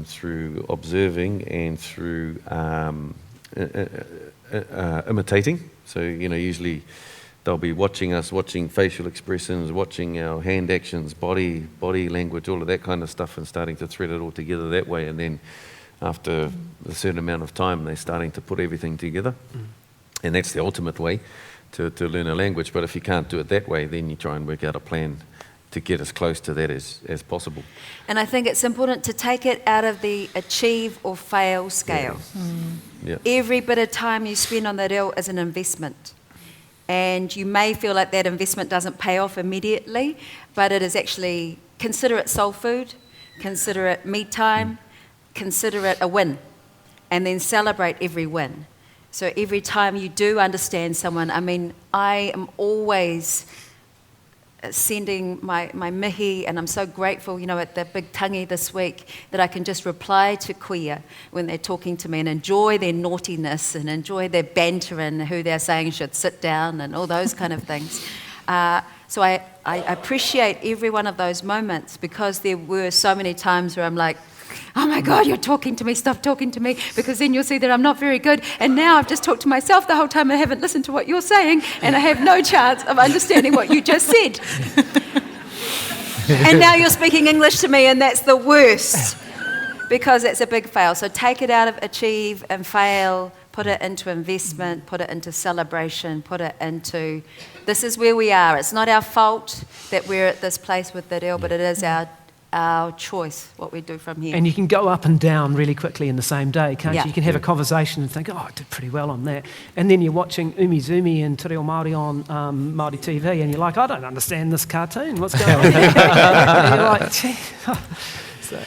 through observing and through imitating. So, you know, usually they'll be watching facial expressions, watching our hand actions, body language, all of that kind of stuff, and starting to thread it all together that way. And then after a certain amount of time, they're starting to put everything together. And that's the ultimate way to learn a language. But if you can't do it that way, then you try and work out a plan to get as close to that as possible. And I think it's important to take it out of the achieve or fail scale. Yeah. Every bit of time you spend on the reo is an investment. And you may feel like that investment doesn't pay off immediately, but it is actually, consider it soul food, consider it me time, consider it a win, and then celebrate every win. So every time you do understand someone, I mean, I am always sending my mihi, and I'm so grateful, you know, at the big tangi this week, that I can just reply to kuia when they're talking to me and enjoy their naughtiness and enjoy their banter and who they're saying should sit down and all those kind of things. So I appreciate every one of those moments, because there were so many times where I'm like, oh my God, you're talking to me, stop talking to me, because then you'll see that I'm not very good. And now I've just talked to myself the whole time. I haven't listened to what you're saying, and I have no chance of understanding what you just said. And now you're speaking English to me, and that's the worst, because it's a big fail. So take it out of achieve and fail, put it into investment, put it into celebration, put it into, this is where we are. It's not our fault that we're at this place with the reo, but it is our choice, what we do from here. And you can go up and down really quickly in the same day, can't Yeah. you? You can have a conversation and think, oh, I did pretty well on that. And then you're watching Umizoomi and Te Reo Māori on Māori TV, and you're like, I don't understand this cartoon. What's going on here? And you're like, gee. So,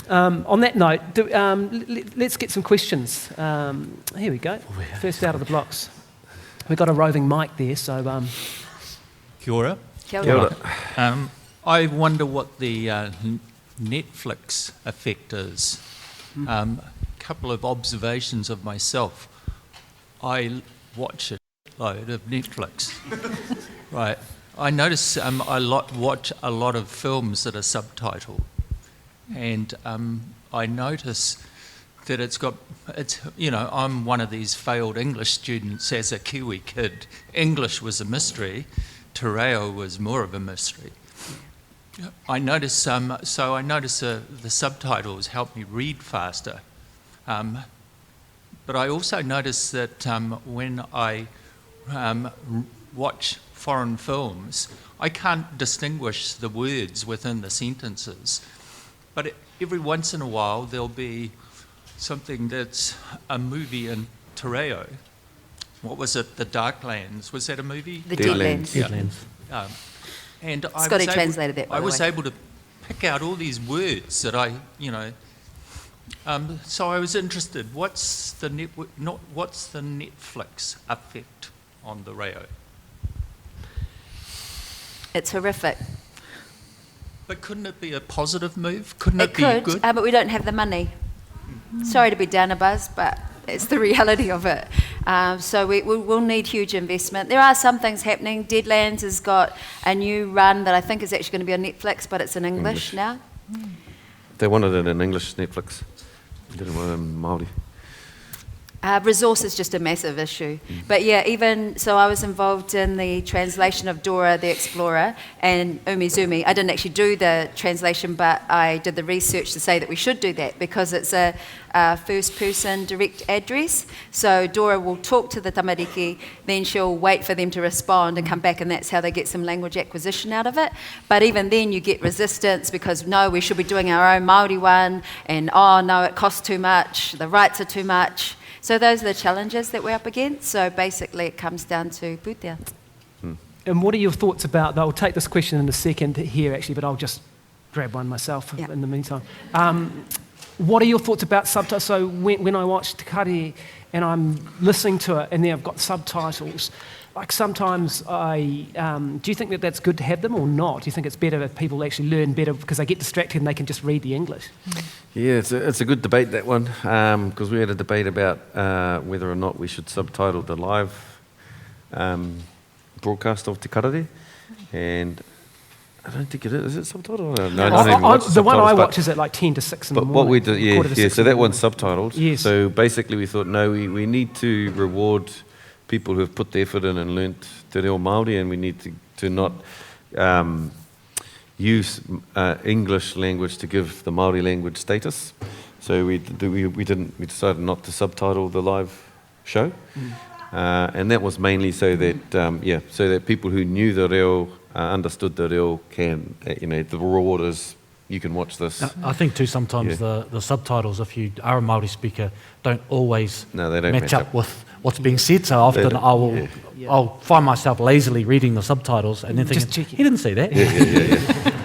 on that note, let's get some questions. Here we go. First out of the blocks. We've got a roving mic there, so... Kia ora. Kia Kia ora. ora. I wonder what the Netflix effect is. A couple of observations of myself. I watch a load of Netflix. Right. I notice I watch a lot of films that are subtitled, and I notice that it's you know, I'm one of these failed English students as a Kiwi kid. English was a mystery. Te Reo was more of a mystery. I notice, the subtitles help me read faster. But I also notice that when I watch foreign films, I can't distinguish the words within the sentences. But every once in a while, there'll be something that's a movie in Te Reo. What was it? The Darklands. Was that a movie? The Deadlands. Deadlands. And Scotty translated that, by I the was way. able to pick out all these words that I, you know. So I was interested. What's the Netflix effect on the reo? It's horrific. But couldn't it be a positive move? Couldn't it It be could, good? but we don't have the money. Sorry to be down a buzz, but it's the reality of it. So we'll need huge investment. There are some things happening. Deadlands has got a new run that I think is actually going to be on Netflix, but it's in English now. They wanted it in English Netflix. They didn't want it in Māori. Resource is just a massive issue. But yeah, even so, I was involved in the translation of Dora the Explorer and Umizoomi. I didn't actually do the translation, but I did the research to say that we should do that because it's a first-person direct address. So Dora will talk to the tamariki, then she'll wait for them to respond and come back, and that's how they get some language acquisition out of it. But even then, you get resistance because, no, we should be doing our own Māori one, and, oh, no, it costs too much, the rights are too much. So those are the challenges that we're up against. So basically, it comes down to pūtea. And what are your thoughts about, I'll take this question in a second here, actually, but I'll just grab one myself in the meantime. What are your thoughts about subtitles? So when I watch Te Kari and I'm listening to it and then I've got subtitles, like sometimes do you think that that's good to have them or not? Do you think it's better if people actually learn better because they get distracted and they can just read the English? Yeah, it's a good debate, that one, because we had a debate about whether or not we should subtitle the live broadcast of Te Karare, and I don't think it is. Is it subtitled? No, I don't even watch the one I watch is at like 10 to 6 in the morning. But what we did, so that one's subtitled. Yes. So basically we thought, no, we need to reward people who have put their effort in and learnt Te Reo Māori, and we need to not use English language to give the Māori language status. So we decided not to subtitle the live show. And that was mainly so that people who knew the reo, understood the reo, can, the reward is you can watch this. I think too sometimes the subtitles, if you are a Māori speaker, don't always they don't match up with what's being said. So often I'll find myself lazily reading the subtitles and then thinking, he didn't say that.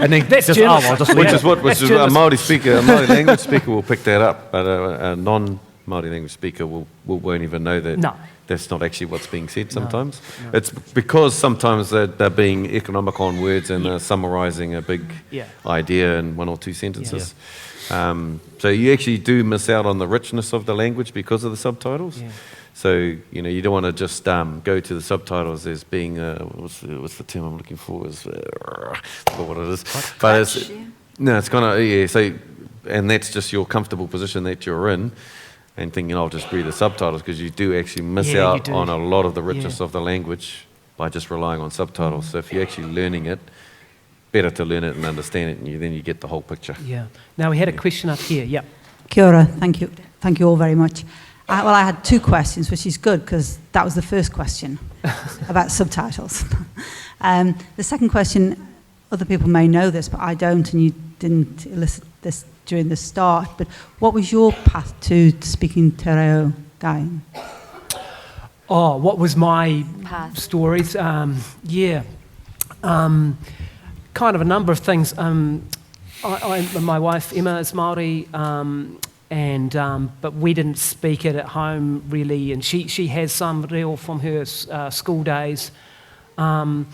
And then that's I'll just which is a Māori speaker, a Māori language speaker will pick that up, but a non-Māori language speaker won't even know that. No. That's not actually what's being said sometimes. No. It's because sometimes they're being economic on words and they're summarising a big idea in one or two sentences. So you actually do miss out on the richness of the language because of the subtitles. Yeah. So, you don't want to just go to the subtitles as being, what's the term I'm looking for? Is what it is. But it's kind of, so, and that's just your comfortable position that you're in. And thinking, I'll just read the subtitles, because you do actually miss out on a lot of the richness of the language by just relying on subtitles. So if you're actually learning it, better to learn it and understand it, and then you get the whole picture. Yeah. Now we had a question up here. Yeah. Kia ora. Thank you all very much. I had two questions, which is good because that was the first question about subtitles. The second question, other people may know this, but I don't, and you didn't elicit this during the start, but what was your path to speaking Te Reo, Guyon? Oh, what was my stories? Kind of a number of things. My wife Emma is Māori, but we didn't speak it at home really, and she has some reo from her school days. It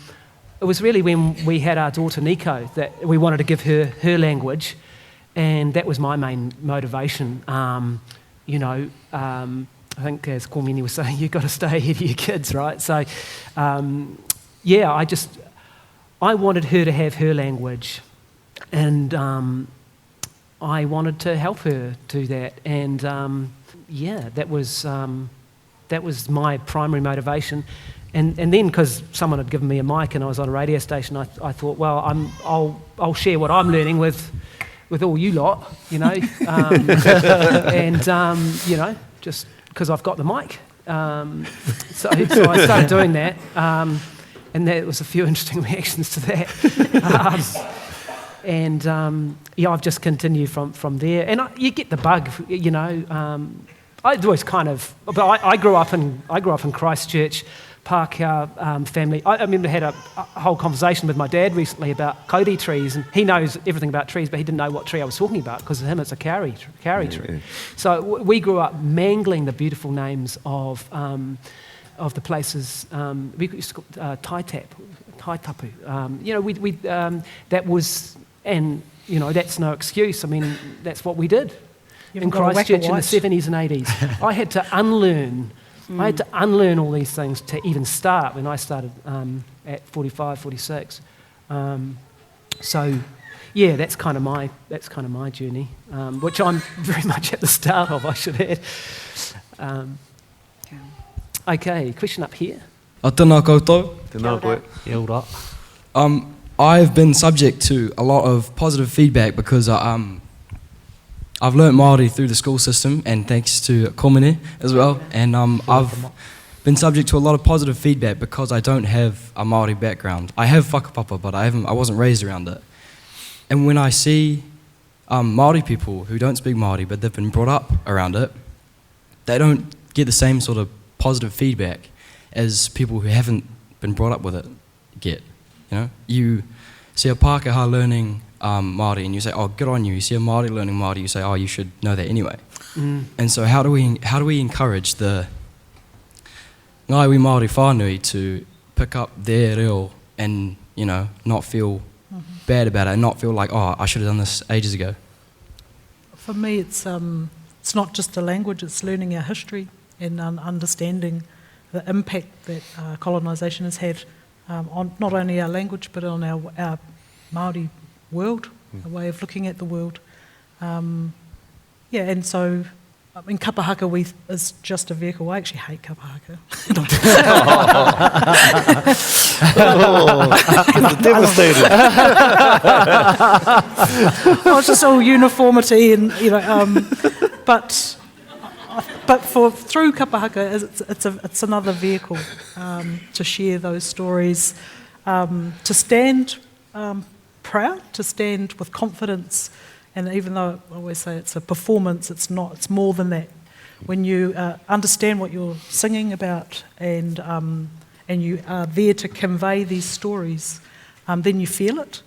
was really when we had our daughter Nico that we wanted to give her language. And that was my main motivation. I think as Komene was saying, you've got to stay ahead of your kids, right? So, I wanted her to have her language, and I wanted to help her do that. And that was my primary motivation. And then because someone had given me a mic and I was on a radio station, I thought, well, I'll share what I'm learning with all you lot, just because I've got the mic. So I started doing that, and there was a few interesting reactions to that. I've just continued from there. And you get the bug, I always but I grew up in Christchurch. Park, our family. I remember I had a whole conversation with my dad recently about kauri trees, and he knows everything about trees, but he didn't know what tree I was talking about because to him it's a kauri tree. Yeah. So we grew up mangling the beautiful names of the places. We used to call Taitapu. That was, and that's no excuse. I mean, that's what we did in Christchurch in the 70s and 80s. I had to unlearn. I had to unlearn all these things to even start when I started at 45, 46. That's kind of my journey, which I'm very much at the start of, I should add. Okay, question up here. Tēnā koutou. Tēnā koe. Kia ora. I've been subject to a lot of positive feedback because I've learnt Māori through the school system, and thanks to Komene as well. And I've been subject to a lot of positive feedback because I don't have a Māori background. I have whakapapa, but I wasn't raised around it. And when I see Māori people who don't speak Māori, but they've been brought up around it, they don't get the same sort of positive feedback as people who haven't been brought up with it get. You know, you see a Pākehā learning Māori and you say, oh, good on you. You see a Māori learning Māori, you say, oh, you should know that anyway. And so how do we encourage the Ngāiwi Māori whānui to pick up their reo and, you know, not feel bad about it and not feel like, oh, I should have done this ages ago? For me, it's not just a language, it's learning our history and understanding the impact that colonisation has had on not only our language but on our Māori world, a way of looking at the world. And so in kapahaka is just a vehicle. I actually hate kapahaka. Devastated. Well, it's just all uniformity and, you know, but through kapahaka, it's another vehicle to share those stories, to stand proud, to stand with confidence, and even though I always say it's a performance, it's not. It's more than that. When you understand what you're singing about and you are there to convey these stories, then you feel it.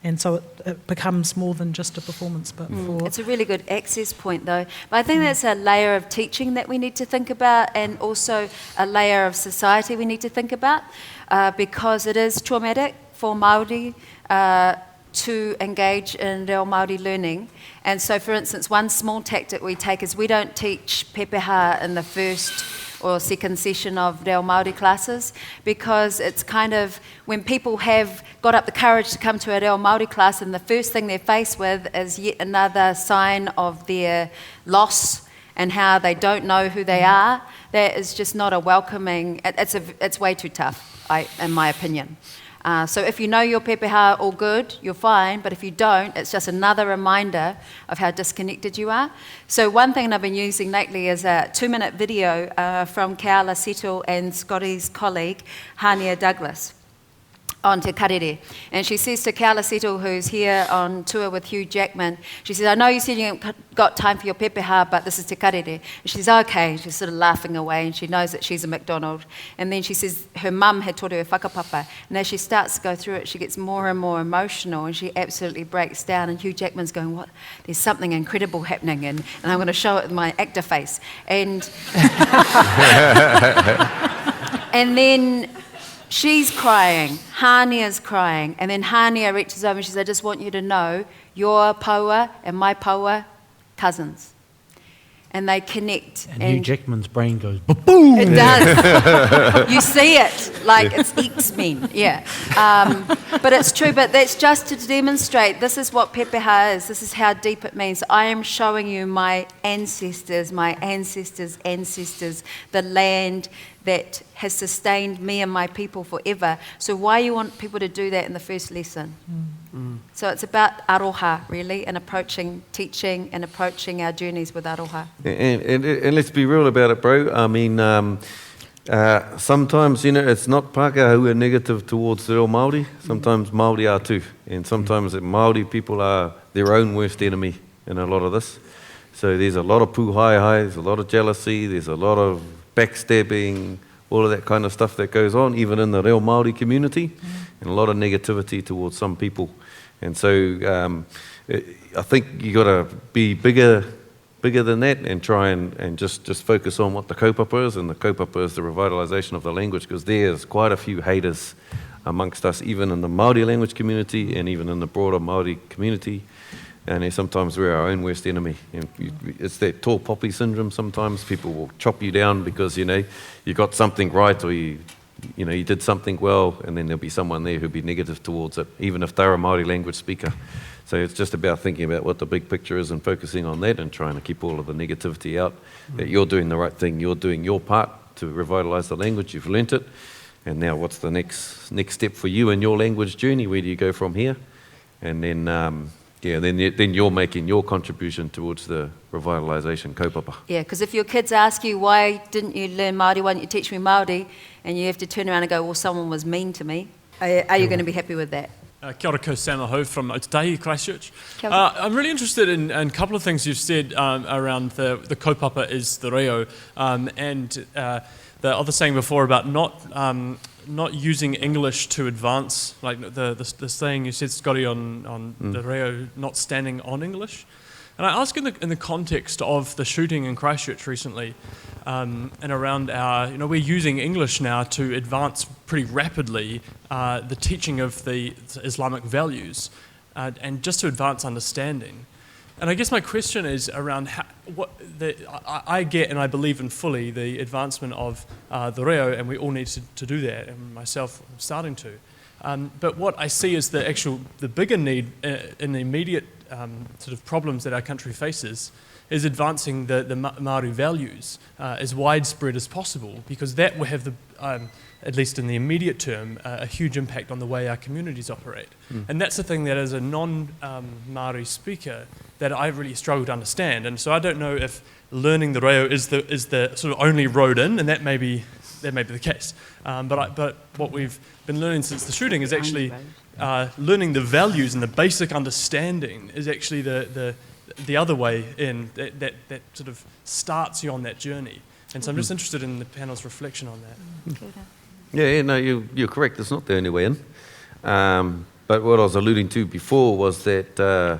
And so it becomes more than just a performance. But It's a really good access point, though. But I think that's a layer of teaching that we need to think about, and also a layer of society we need to think about, because it is traumatic for Māori to engage in reo Māori learning. And so, for instance, one small tactic we take is we don't teach pepeha in the first or second session of reo Māori classes, because it's kind of, when people have got up the courage to come to a reo Māori class and the first thing they're faced with is yet another sign of their loss and how they don't know who they are, that is just not a welcoming, it's way too tough, in my opinion. So if you know your pepeha, all good, you're fine, but if you don't, it's just another reminder of how disconnected you are. So one thing I've been using lately is a 2-minute video from Kaala Settle and Scotty's colleague, Hania Douglas, on Te Karere. And she says to Kaala Settle, who's here on tour with Hugh Jackman, she says, I know you said you haven't got time for your pepeha, but this is Te Karere. And she says, okay. She's sort of laughing away, and she knows that she's a McDonald. And then she says her mum had taught her whakapapa. And as she starts to go through it, she gets more and more emotional, and she absolutely breaks down. And Hugh Jackman's going, what? There's something incredible happening, and I'm going to show it with my actor face. And and then she's crying, Hania's crying, and then Hania reaches over and she says, I just want you to know your paua and my paua cousins. And they connect. And Hugh Jackman's brain goes, boom! It does. You see it, like it's X-Men, yeah. But it's true, but that's just to demonstrate this is what pepeha is, this is how deep it means. I am showing you my ancestors, the land that has sustained me and my people forever. So why you want people to do that in the first lesson? So it's about aroha, really, and approaching teaching and approaching our journeys with aroha. And let's be real about it, bro. I mean, sometimes, you know, it's not Pākehā who are negative towards the reo Māori. Sometimes Māori are too. And sometimes Māori people are their own worst enemy in a lot of this. So there's a lot of pūhaihai, there's a lot of jealousy, there's a lot of backstabbing, all of that kind of stuff that goes on, even in the reo Māori community, and a lot of negativity towards some people. And so I think you got to be bigger than that and try and just focus on what the kaupapa is, and the kaupapa is the revitalisation of the language, because there's quite a few haters amongst us, even in the Māori language community and even in the broader Māori community. And sometimes we're our own worst enemy. And it's that tall poppy syndrome sometimes. People will chop you down because, you know, you got something right, or you did something well, and then there'll be someone there who'll be negative towards it, even if they're a Māori language speaker. So it's just about thinking about what the big picture is and focusing on that and trying to keep all of the negativity out, that you're doing the right thing, you're doing your part to revitalise the language, you've learnt it, and now what's the next step for you in your language journey? Where do you go from here? And then, then you're making your contribution towards the revitalisation kaupapa. Yeah, because if your kids ask you, why didn't you learn Māori, why didn't you teach me Māori, and you have to turn around and go, well, someone was mean to me, are you going to be happy with that? Kia ora, ko Sam Aho from Otautahi, Christchurch. Kia ora. I'm really interested in a couple of things you've said around the kaupapa is Te Reo, and the other saying before about not using English to advance, like the saying you said, Scotty, on Te Reo not standing on English. And I ask in the context of the shooting in Christchurch recently, and around we're using English now to advance pretty rapidly the teaching of the Islamic values, and just to advance understanding. And I guess my question is around I get and I believe in fully the advancement of Te Reo, and we all need to do that, and myself I'm starting to. But what I see is the bigger need in the immediate sort of problems that our country faces is advancing the Māori values as widespread as possible, because that will have at least in the immediate term, a huge impact on the way our communities operate. And that's the thing that as a non-Māori speaker that I really struggle to understand. And so I don't know if learning the reo is the sort of only road in, and that may be the case. But what we've been learning since the shooting is actually learning the values and the basic understanding is actually the other way in, that sort of starts you on that journey. And so I'm just interested in the panel's reflection on that. Yeah, no, you're correct. It's not the only way in. But what I was alluding to before was that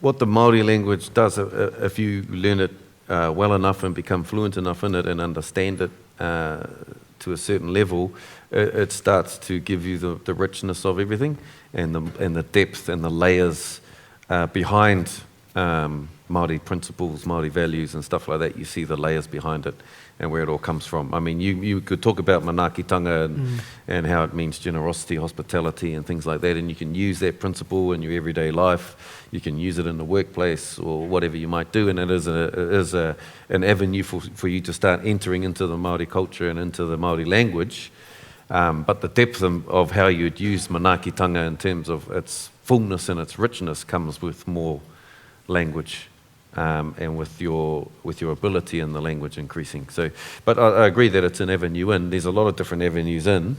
what the Māori language does, if you learn it well enough and become fluent enough in it and understand it to a certain level, it starts to give you the richness of everything and the depth and the layers behind Māori principles, Māori values and stuff like that. You see the layers behind it and where it all comes from. I mean, you could talk about manaakitanga and how it means generosity, hospitality and things like that, and you can use that principle in your everyday life. You can use it in the workplace or whatever you might do, and it is an avenue for you to start entering into the Māori culture and into the Māori language. But the depth of how you'd use manaakitanga in terms of its fullness and its richness comes with more language. And with your ability in the language increasing. So, but I agree that it's an avenue in. There's a lot of different avenues in.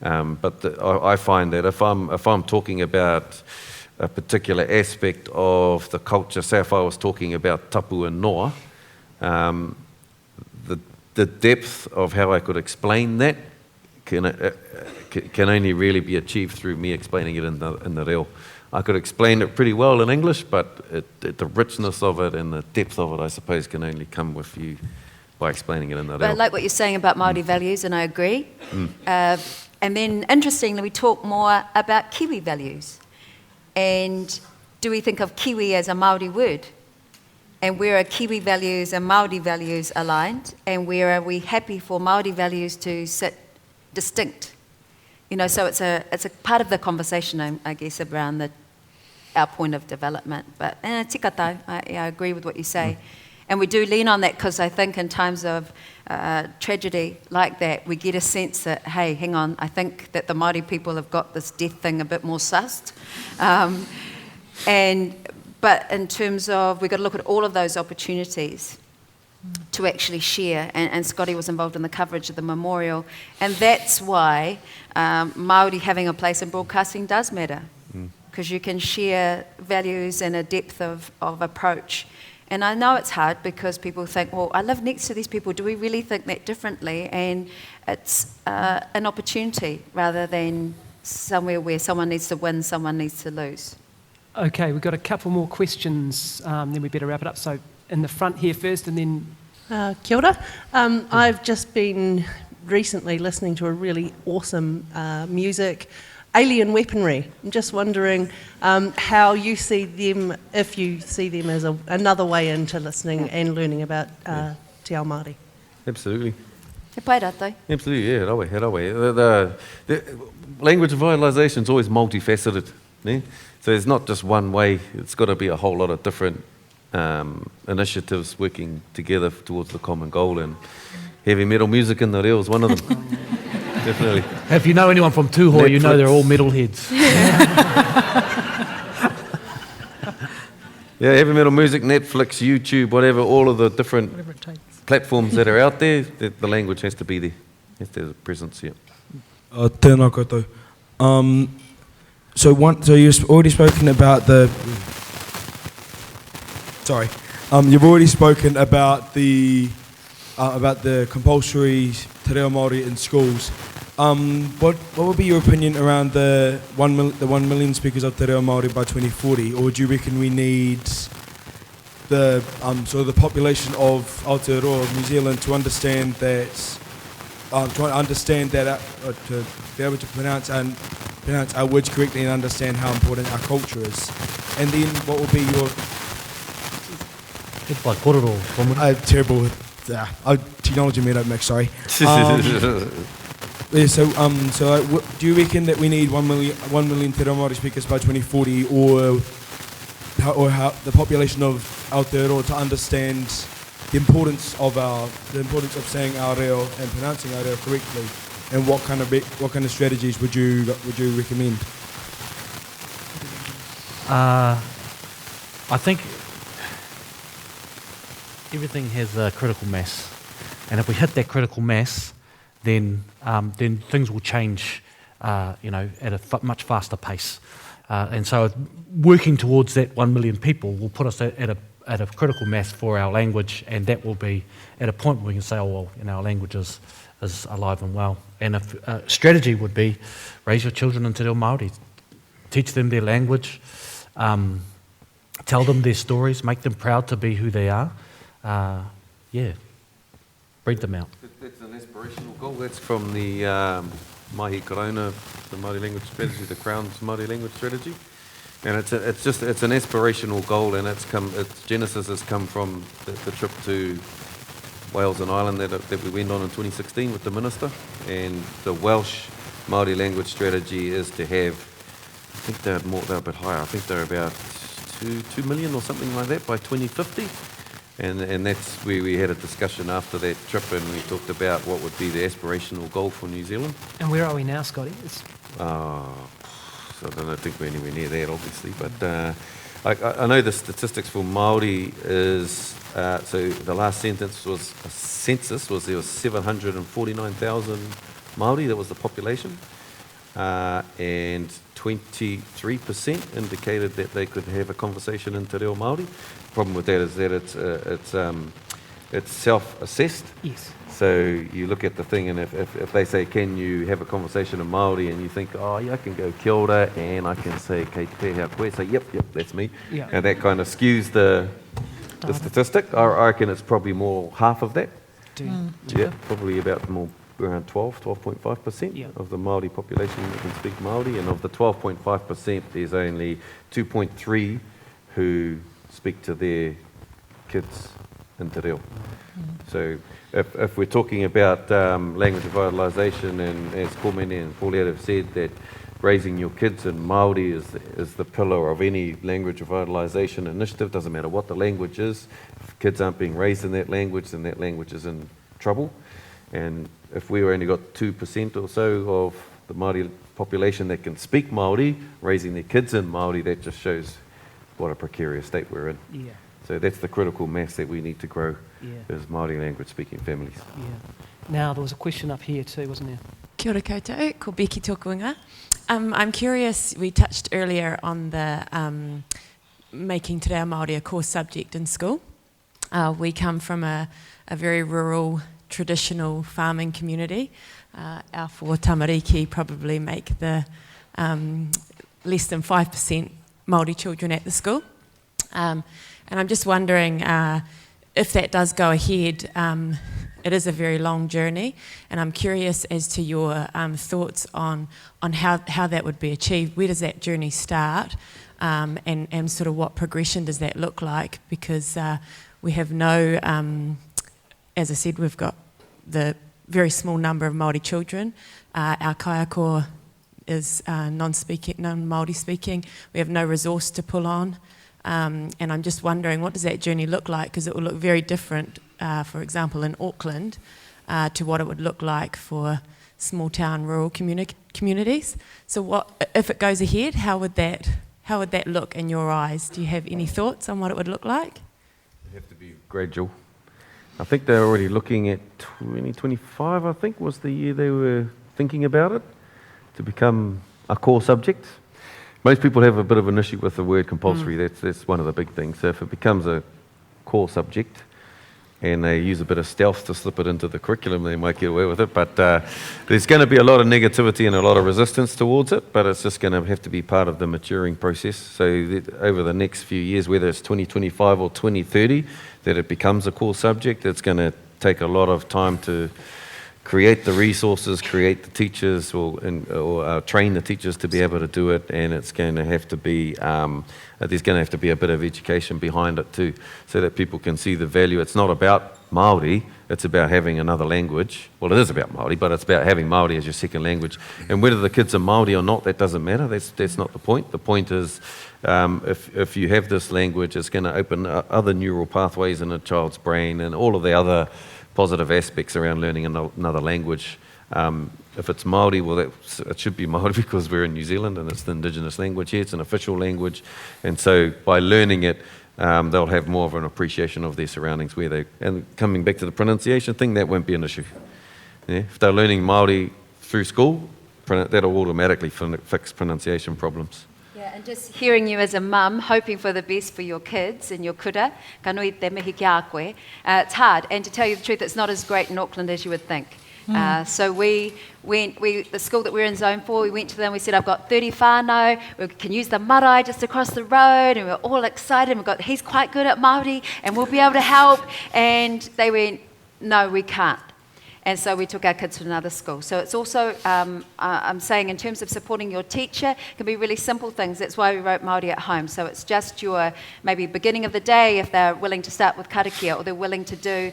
But I find that if I'm talking about a particular aspect of the culture, say if I was talking about tapu and noa, the depth of how I could explain that can only really be achieved through me explaining it in the reo. I could explain it pretty well in English, but the richness of it and the depth of it, I suppose, can only come with you by explaining it in the reo. But I like what you're saying about Māori values, and I agree. And then, interestingly, we talk more about Kiwi values. And do we think of Kiwi as a Māori word? And where are Kiwi values and Māori values aligned? And where are we happy for Māori values to sit distinct? You know, so it's a part of the conversation, I guess, around our point of development. But tika tau, I agree with what you say. And we do lean on that because I think in times of tragedy like that, we get a sense that, hey, hang on, I think that the Māori people have got this death thing a bit more sussed. But in terms of, we've got to look at all of those opportunities to actually share, and Scotty was involved in the coverage of the memorial, and that's why Māori having a place in broadcasting does matter, because you can share values and a depth of approach. And I know it's hard because people think, well, I live next to these people, do we really think that differently? And it's an opportunity rather than somewhere where someone needs to win, someone needs to lose. Okay, we've got a couple more questions, then we better wrap it up. So in the front here first, and then... Kia ora. I've just been recently listening to a really awesome music, Alien Weaponry. I'm just wondering how you see them, if you see them as another way into listening and learning about Te Ao Māori. Absolutely. He pai rātou. Absolutely, yeah, he rawe. The language revitalisation is always multifaceted. Ne? So there's not just one way, it's got to be a whole lot of different initiatives working together towards the common goal, and heavy metal music in the reo is one of them. Definitely. If you know anyone from Tūhoe, you know Netflix. they're all metalheads. Yeah, heavy metal music, Netflix, YouTube, whatever, all of the different Whatever it takes. platforms that are out there, the language has to be there. Has to have a presence, yeah. Tēnā koutou. So you've already spoken about the... Sorry. You've already spoken about the compulsory Te Reo Māori in schools. What would be your opinion around the 1 million speakers of Te Reo Māori by 2040, or do you reckon we need the sort of the population of Aotearoa of New Zealand to understand that, to be able to pronounce our words correctly and understand how important our culture is? And then what will be your... It's like kororo, komene. I'm terrible with technology made up mix, sorry. Yeah, so do you reckon that we need 1 million Te Reo Māori speakers by 2040, or how the population of Aotearoa to understand the importance of saying our reo and pronouncing our reo correctly, and what kind of strategies would you recommend? I think everything has a critical mass, and if we hit that critical mass, then things will change, at a much faster pace. And so working towards that 1 million people will put us at a critical mass for our language, and that will be at a point where we can say, our language is alive and well. And a strategy would be raise your children in Te Reo Māori, teach them their language, tell them their stories, make them proud to be who they are. Breed them out. That's an aspirational goal. That's from the Mahi Korona, the Māori language strategy, the Crown's Māori language strategy, and it's an aspirational goal, and its genesis has come from the trip to Wales and Ireland that we went on in 2016 with the minister, and the Welsh Māori language strategy is to have, I think they're a bit higher. I think they're about 2 million or something like that by 2050. And that's where we had a discussion after that trip, and we talked about what would be the aspirational goal for New Zealand. And where are we now, Scotty? So I don't think we're anywhere near that, obviously. But I know the statistics for Māori is, so the last census was there was 749,000 Māori, that was the population. And 23% indicated that they could have a conversation in Te Reo Māori. The problem with that is that it's self-assessed. Yes. So you look at the thing, and if they say, can you have a conversation in Māori, and you think, I can go kia ora, and I can say kei te hea koe, say yep, that's me. Yeah. And that kind of skews the statistic. I reckon it's probably more half of that. Yeah, probably about more around 12.5% of the Māori population that can speak Māori, and of the 12.5%, there's only 2.3 who speak to their kids in Te Reo. So if we're talking about language revitalisation, and as Komene and Paulette have said, that raising your kids in Māori is the pillar of any language revitalisation initiative, doesn't matter what the language is. If kids aren't being raised in that language, then that language is in trouble. And if we only got 2% or so of the Māori population that can speak Māori, raising their kids in Māori, that just shows what a precarious state we're in. Yeah. So that's the critical mass that we need to grow, Yeah. is Māori language speaking families. Yeah. Now, there was a question up here too, wasn't there? Kia ora koutou, ko Becky tōku inga. I'm curious, we touched earlier on the making Te Reo Māori a core subject in school. We come from a very rural, traditional farming community. Our four tamariki probably make the less than 5% Māori children at the school. And I'm just wondering if that does go ahead, it is a very long journey, and I'm curious as to your thoughts on how that would be achieved. Where does that journey start, and sort of what progression does that look like? Because we have no, as I said, we've got the very small number of Māori children. Our kaiako is non-Māori speaking. We have no resource to pull on. And I'm just wondering, what does that journey look like? Because it will look very different, for example, in Auckland, to what it would look like for small town rural communities. So what, if it goes ahead, how would that look in your eyes? Do you have any thoughts on what it would look like? It'd have to be gradual. I think they're already looking at 2025, I think, was the year they were thinking about it, to become a core subject. Most people have a bit of an issue with the word compulsory. That's one of the big things. So if it becomes a core subject and they use a bit of stealth to slip it into the curriculum, they might get away with it. But there's going to be a lot of negativity and a lot of resistance towards it, but it's just going to have to be part of the maturing process. So that over the next few years, whether it's 2025 or 2030, that it becomes a core subject, it's going to take a lot of time to create the resources, create the teachers, or train the teachers to be able to do it, and it's going to have to be, there's going to have to be a bit of education behind it too, so that people can see the value. It's not about Māori, it's about having another language. Well, it is about Māori, but it's about having Māori as your second language. And whether the kids are Māori or not, that doesn't matter. That's not the point. The point is, if you have this language, it's going to open other neural pathways in a child's brain and all of the other positive aspects around learning another language. If it's Māori, well, it should be Māori because we're in New Zealand and it's the indigenous language here, it's an official language. And so by learning it, they'll have more of an appreciation of their surroundings and coming back to the pronunciation thing, that won't be an issue. Yeah? If they're learning Māori through school, that'll automatically fix pronunciation problems. Yeah, and just hearing you as a mum, hoping for the best for your kids and your kura, ka nui te mihi ki a koe, it's hard. And to tell you the truth, it's not as great in Auckland as you would think. So the school that we're in Zone 4, we went to them, we said, I've got 30 whānau, we can use the marae just across the road, and we were all excited, and he's quite good at Māori, and we'll be able to help. And they went, no, we can't. And so we took our kids to another school. So it's also, I'm saying in terms of supporting your teacher, it can be really simple things. That's why we wrote Māori at Home. So it's just your maybe beginning of the day, if they're willing to start with karakia, or they're willing to do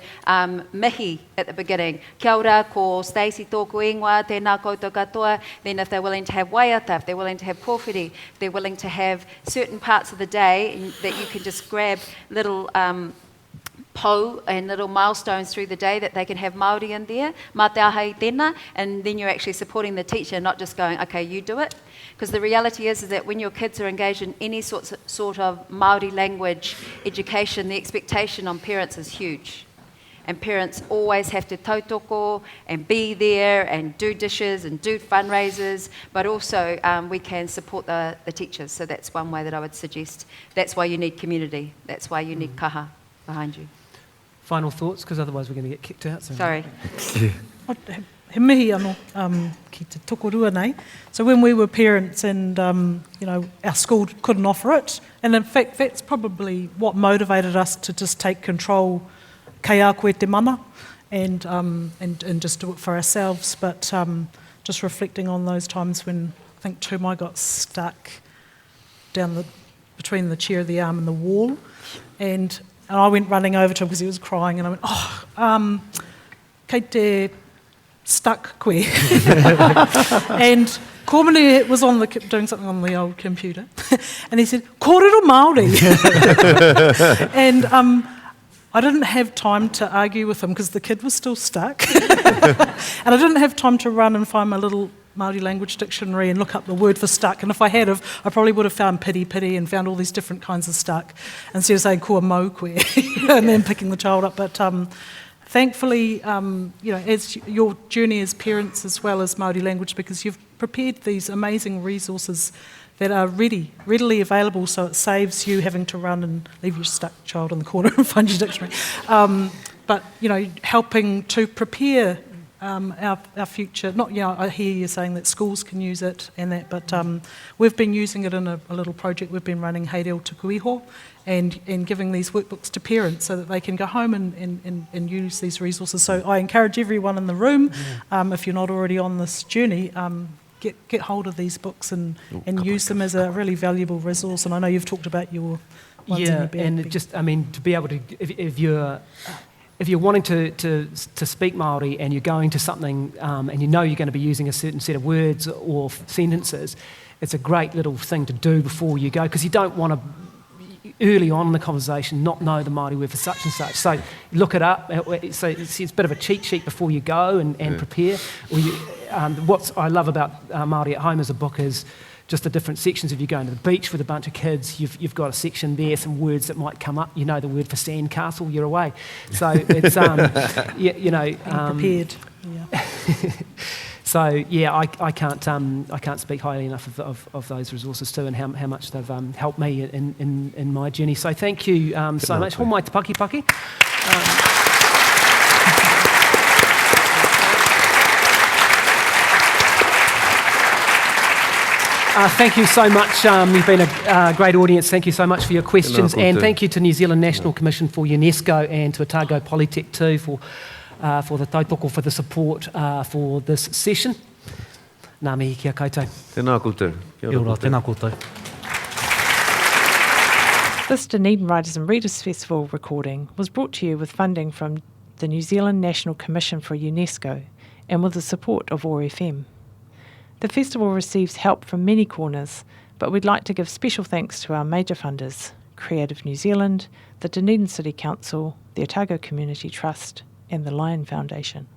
mihi at the beginning. Kia ora, ko Stacey tōku ingoa, tēnā koutou katoa. Then if they're willing to have waiata, if they're willing to have kōwhiri, if they're willing to have certain parts of the day that you can just grab little pou and little milestones through the day that they can have Māori in there, mā te aha I tēnā, and then you're actually supporting the teacher, not just going, okay, you do it. Because the reality is that when your kids are engaged in any sort of Māori language education, the expectation on parents is huge. And parents always have to tautoko and be there and do dishes and do fundraisers, but also we can support the teachers. So that's one way that I would suggest. That's why you need community. That's why you need kaha behind you. Final thoughts, because otherwise we're going to get kicked out soon. Sorry. He mihi anō ki te tokorua nei. So when we were parents and our school couldn't offer it, and in fact that's probably what motivated us to just take control kei a koe te mana and just do it for ourselves. But just reflecting on those times when I think Tumai got stuck between the chair, the arm and the wall, and I went running over to him because he was crying, and I went, kei te stuck koe. And Komene was doing something on the old computer, and he said, kōrero Māori. And I didn't have time to argue with him because the kid was still stuck. And I didn't have time to run and find my little Māori language dictionary and look up the word for stuck. And if I had, I probably would have found piri and found all these different kinds of stuck instead of saying kua mau koe and then picking the child up. But thankfully, as your journey as parents as well as Māori language, because you've prepared these amazing resources that are readily available, so it saves you having to run and leave your stuck child in the corner and find your dictionary. But helping to prepare our future. I hear you saying that schools can use it and that, but we've been using it in a little project we've been running, Hei Reo Tuku Iho, and giving these workbooks to parents so that they can go home and use these resources. So I encourage everyone in the room, if you're not already on this journey, get hold of these books and use them as a really valuable resource. And I know you've talked about your ones in your bag. And just, to be able to, if you're wanting to speak Māori and you're going to something and you know you're going to be using a certain set of words or sentences, it's a great little thing to do before you go, because you don't want to, early on in the conversation not know the Māori word for such and such. So look it up. So it's a bit of a cheat sheet before you go and prepare. Or what I love about Māori at Home as a book is just the different sections. If you're going to the beach with a bunch of kids, you've got a section there, some words that might come up. You know the word for sandcastle, you're away. So it's, prepared. Yeah. So yeah, I can't speak highly enough of those resources too, and how much they've helped me in my journey. So thank you so much. Ho mai te paki. Thank you so much. You've been a great audience. Thank you so much for your questions, and thank you to New Zealand National Commission for UNESCO and to Otago Polytech too for the tautoko, for the support for this session. Nā mihi kia koutou. Tēnā koutou. Kia ora koutou. Tēnā koutou. This Dunedin Writers and Readers Festival recording was brought to you with funding from the New Zealand National Commission for UNESCO and with the support of OAR-FM. The festival receives help from many corners, but we'd like to give special thanks to our major funders, Creative New Zealand, the Dunedin City Council, the Otago Community Trust, and the Lion Foundation.